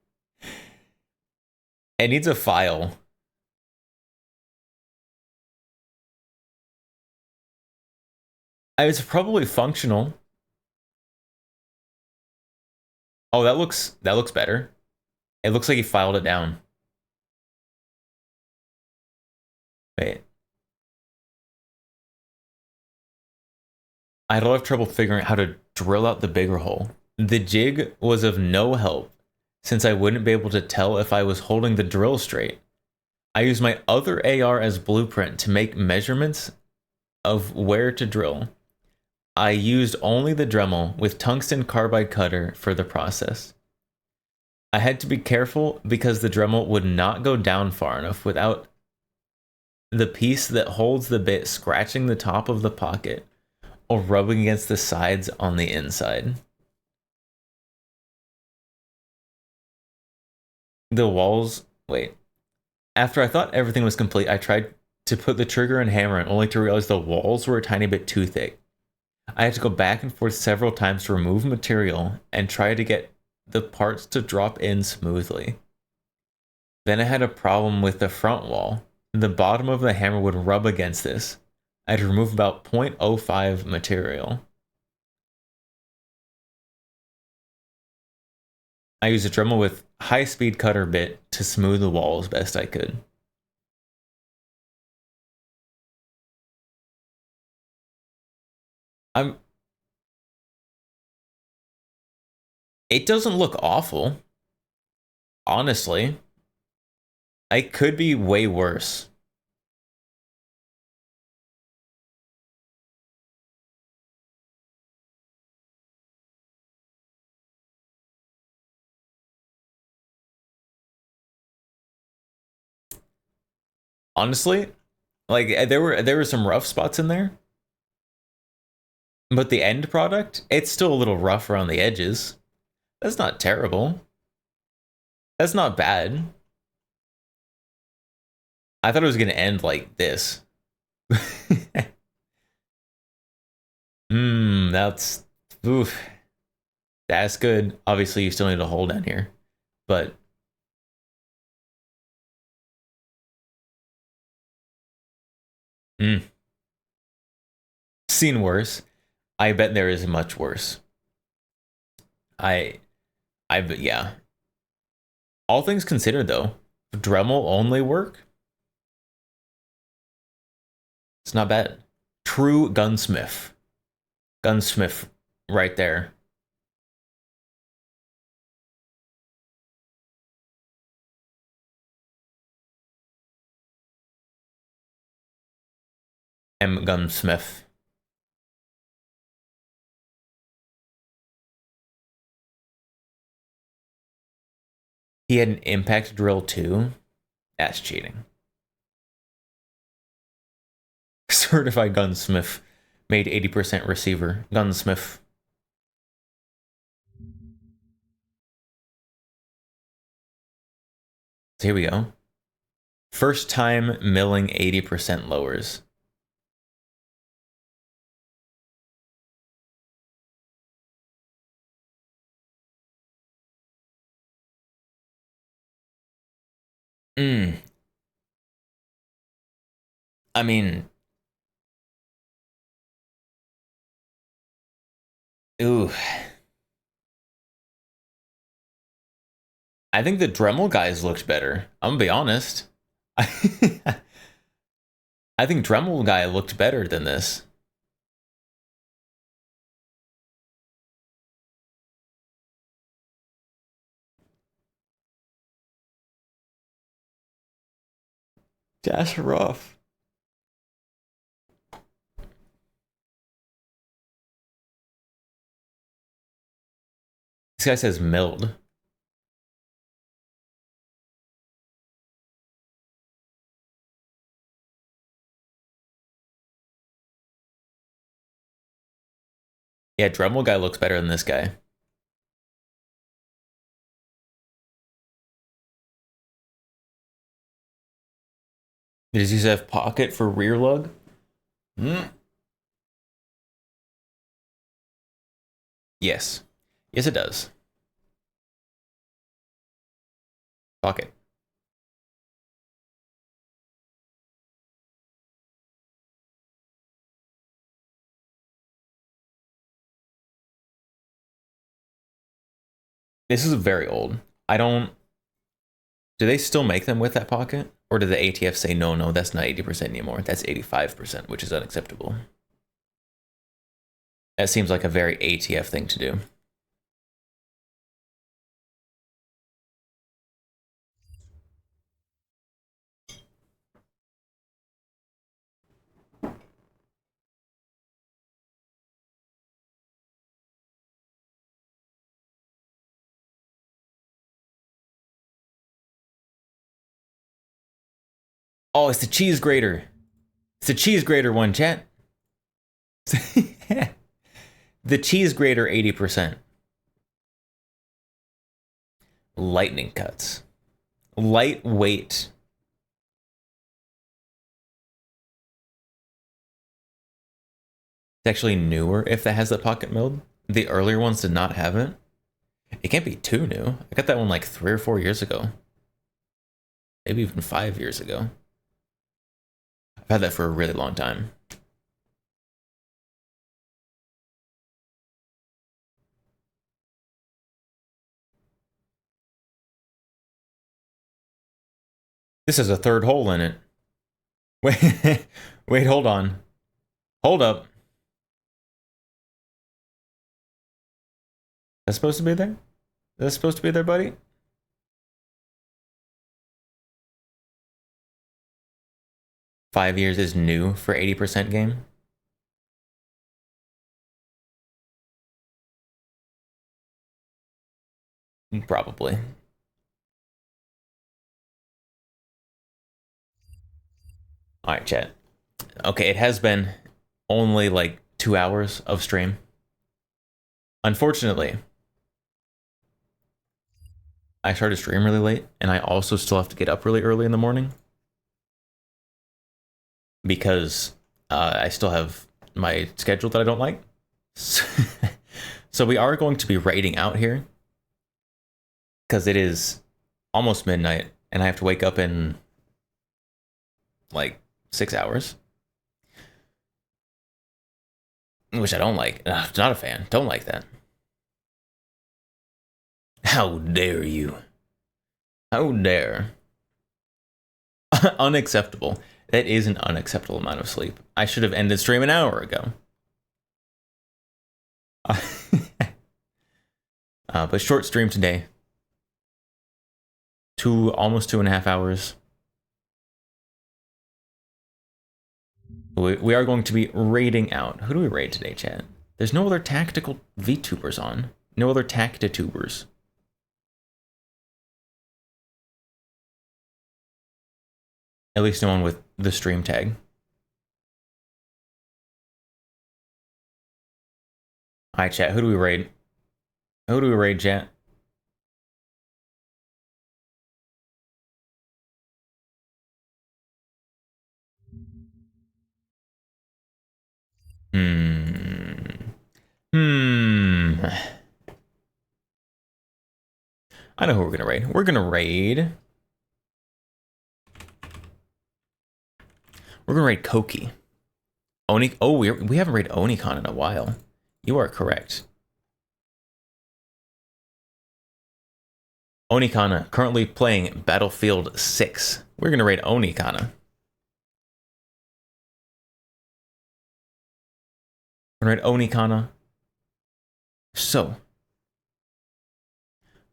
[SPEAKER 1] needs a file. It's probably functional. Oh, that looks better. It looks like he filed it down. Wait. I had a lot of trouble figuring out how to drill out the bigger hole. The jig was of no help since I wouldn't be able to tell if I was holding the drill straight. I used my other AR as blueprint to make measurements of where to drill. I used only the Dremel with tungsten carbide cutter for the process. I had to be careful because the Dremel would not go down far enough without the piece that holds the bit scratching the top of the pocket or rubbing against the sides on the inside. The walls, wait. After I thought everything was complete, I tried to put the trigger and hammer in only to realize the walls were a tiny bit too thick. I had to go back and forth several times to remove material and try to get the parts to drop in smoothly. Then I had a problem with the front wall. The bottom of the hammer would rub against this. I had to remove about 0.05 material. I used a Dremel with high-speed cutter bit to smooth the wall as best I could. I'm. It doesn't look awful, honestly. It could be way worse. Honestly, like there were some rough spots in there, but the end product, it's still a little rough around the edges. That's not terrible. That's not bad. I thought it was gonna end like this. That's oof. That's good. Obviously, you still need a hole down here, but mm, seen worse. I bet there is much worse. I, yeah. All things considered, though, Dremel only work. It's not bad. True gunsmith. Gunsmith, right there. M gunsmith. He had an impact drill too. That's cheating. Certified gunsmith. Made 80% receiver. Gunsmith. So here we go. First time milling 80% lowers. Mm. I mean, ooh. I think the Dremel guys looked better. I'm gonna be honest. I think Dremel guy looked better than this. That's rough. This guy says milled. Yeah, Dremel guy looks better than this guy. Does he have pocket for rear lug? Yes. Yes, it does. Pocket. This is very old. I don't... Do they still make them with that pocket? Or do the ATF say, no, that's not 80% anymore. That's 85%, which is unacceptable. That seems like a very ATF thing to do. Oh, it's the cheese grater. It's the cheese grater one, chat. The cheese grater 80%. Lightning cuts. Lightweight. It's actually newer if that has the pocket mode. The earlier ones did not have it. It can't be too new. I got that one like 3 or 4 years ago. Maybe even 5 years ago. I've had that for a really long time. This has a third hole in it. Wait, wait, hold on. Hold up. That's supposed to be there? That's supposed to be there, buddy? Five years is new for 80% game? Probably. Alright, chat. Okay, it has been only like 2 hours of stream. Unfortunately, I started stream really late, and I also still have to get up really early in the morning. Because I still have my schedule that I don't like. So we are going to be raiding out here. Because it is almost midnight, and I have to wake up in like 6 hours. Which I don't like. Not a fan. Don't like that. How dare you? How dare? Unacceptable. That is an unacceptable amount of sleep. I should have ended stream an hour ago. But short stream today. Almost 2.5 hours. We are going to be raiding out. Who do we raid today, chat? There's no other tactical VTubers on. No other Tactitubers. At least no one with the stream tag. Alright, chat. Who do we raid? Who do we raid, chat? I know who we're gonna raid. We're gonna raid. We're gonna raid Koki. Oni. Oh, we haven't raided Onicon in a while. You are correct. Onikana, currently playing Battlefield 6. We're gonna raid Onikana. We're gonna raid Onikana. So.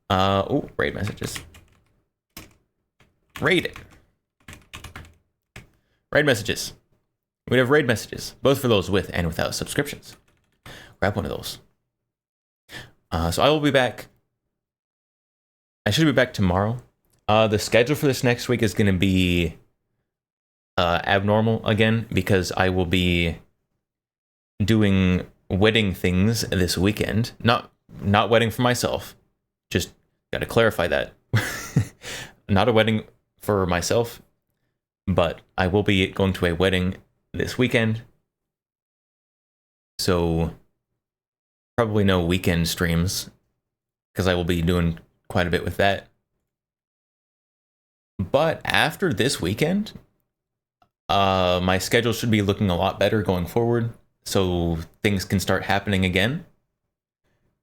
[SPEAKER 1] Oh, raid messages. Raid it. Raid messages. We have raid messages, both for those with and without subscriptions. Grab one of those. So I will be back. I should be back tomorrow. The schedule for this next week is going to be abnormal again because I will be doing wedding things this weekend. Not wedding for myself. Just got to clarify that. Not a wedding for myself, but I will be going to a wedding this weekend. So probably no weekend streams because I will be doing quite a bit with that. But after this weekend, my schedule should be looking a lot better going forward, so things can start happening again.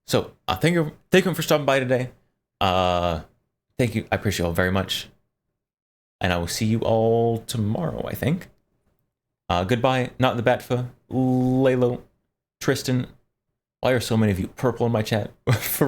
[SPEAKER 1] So thank you for stopping by today. Thank you. I appreciate you all very much. And I will see you all tomorrow, I think. Goodbye, Not the Batfa, Lalo, Tristan. Why are so many of you purple in my chat? For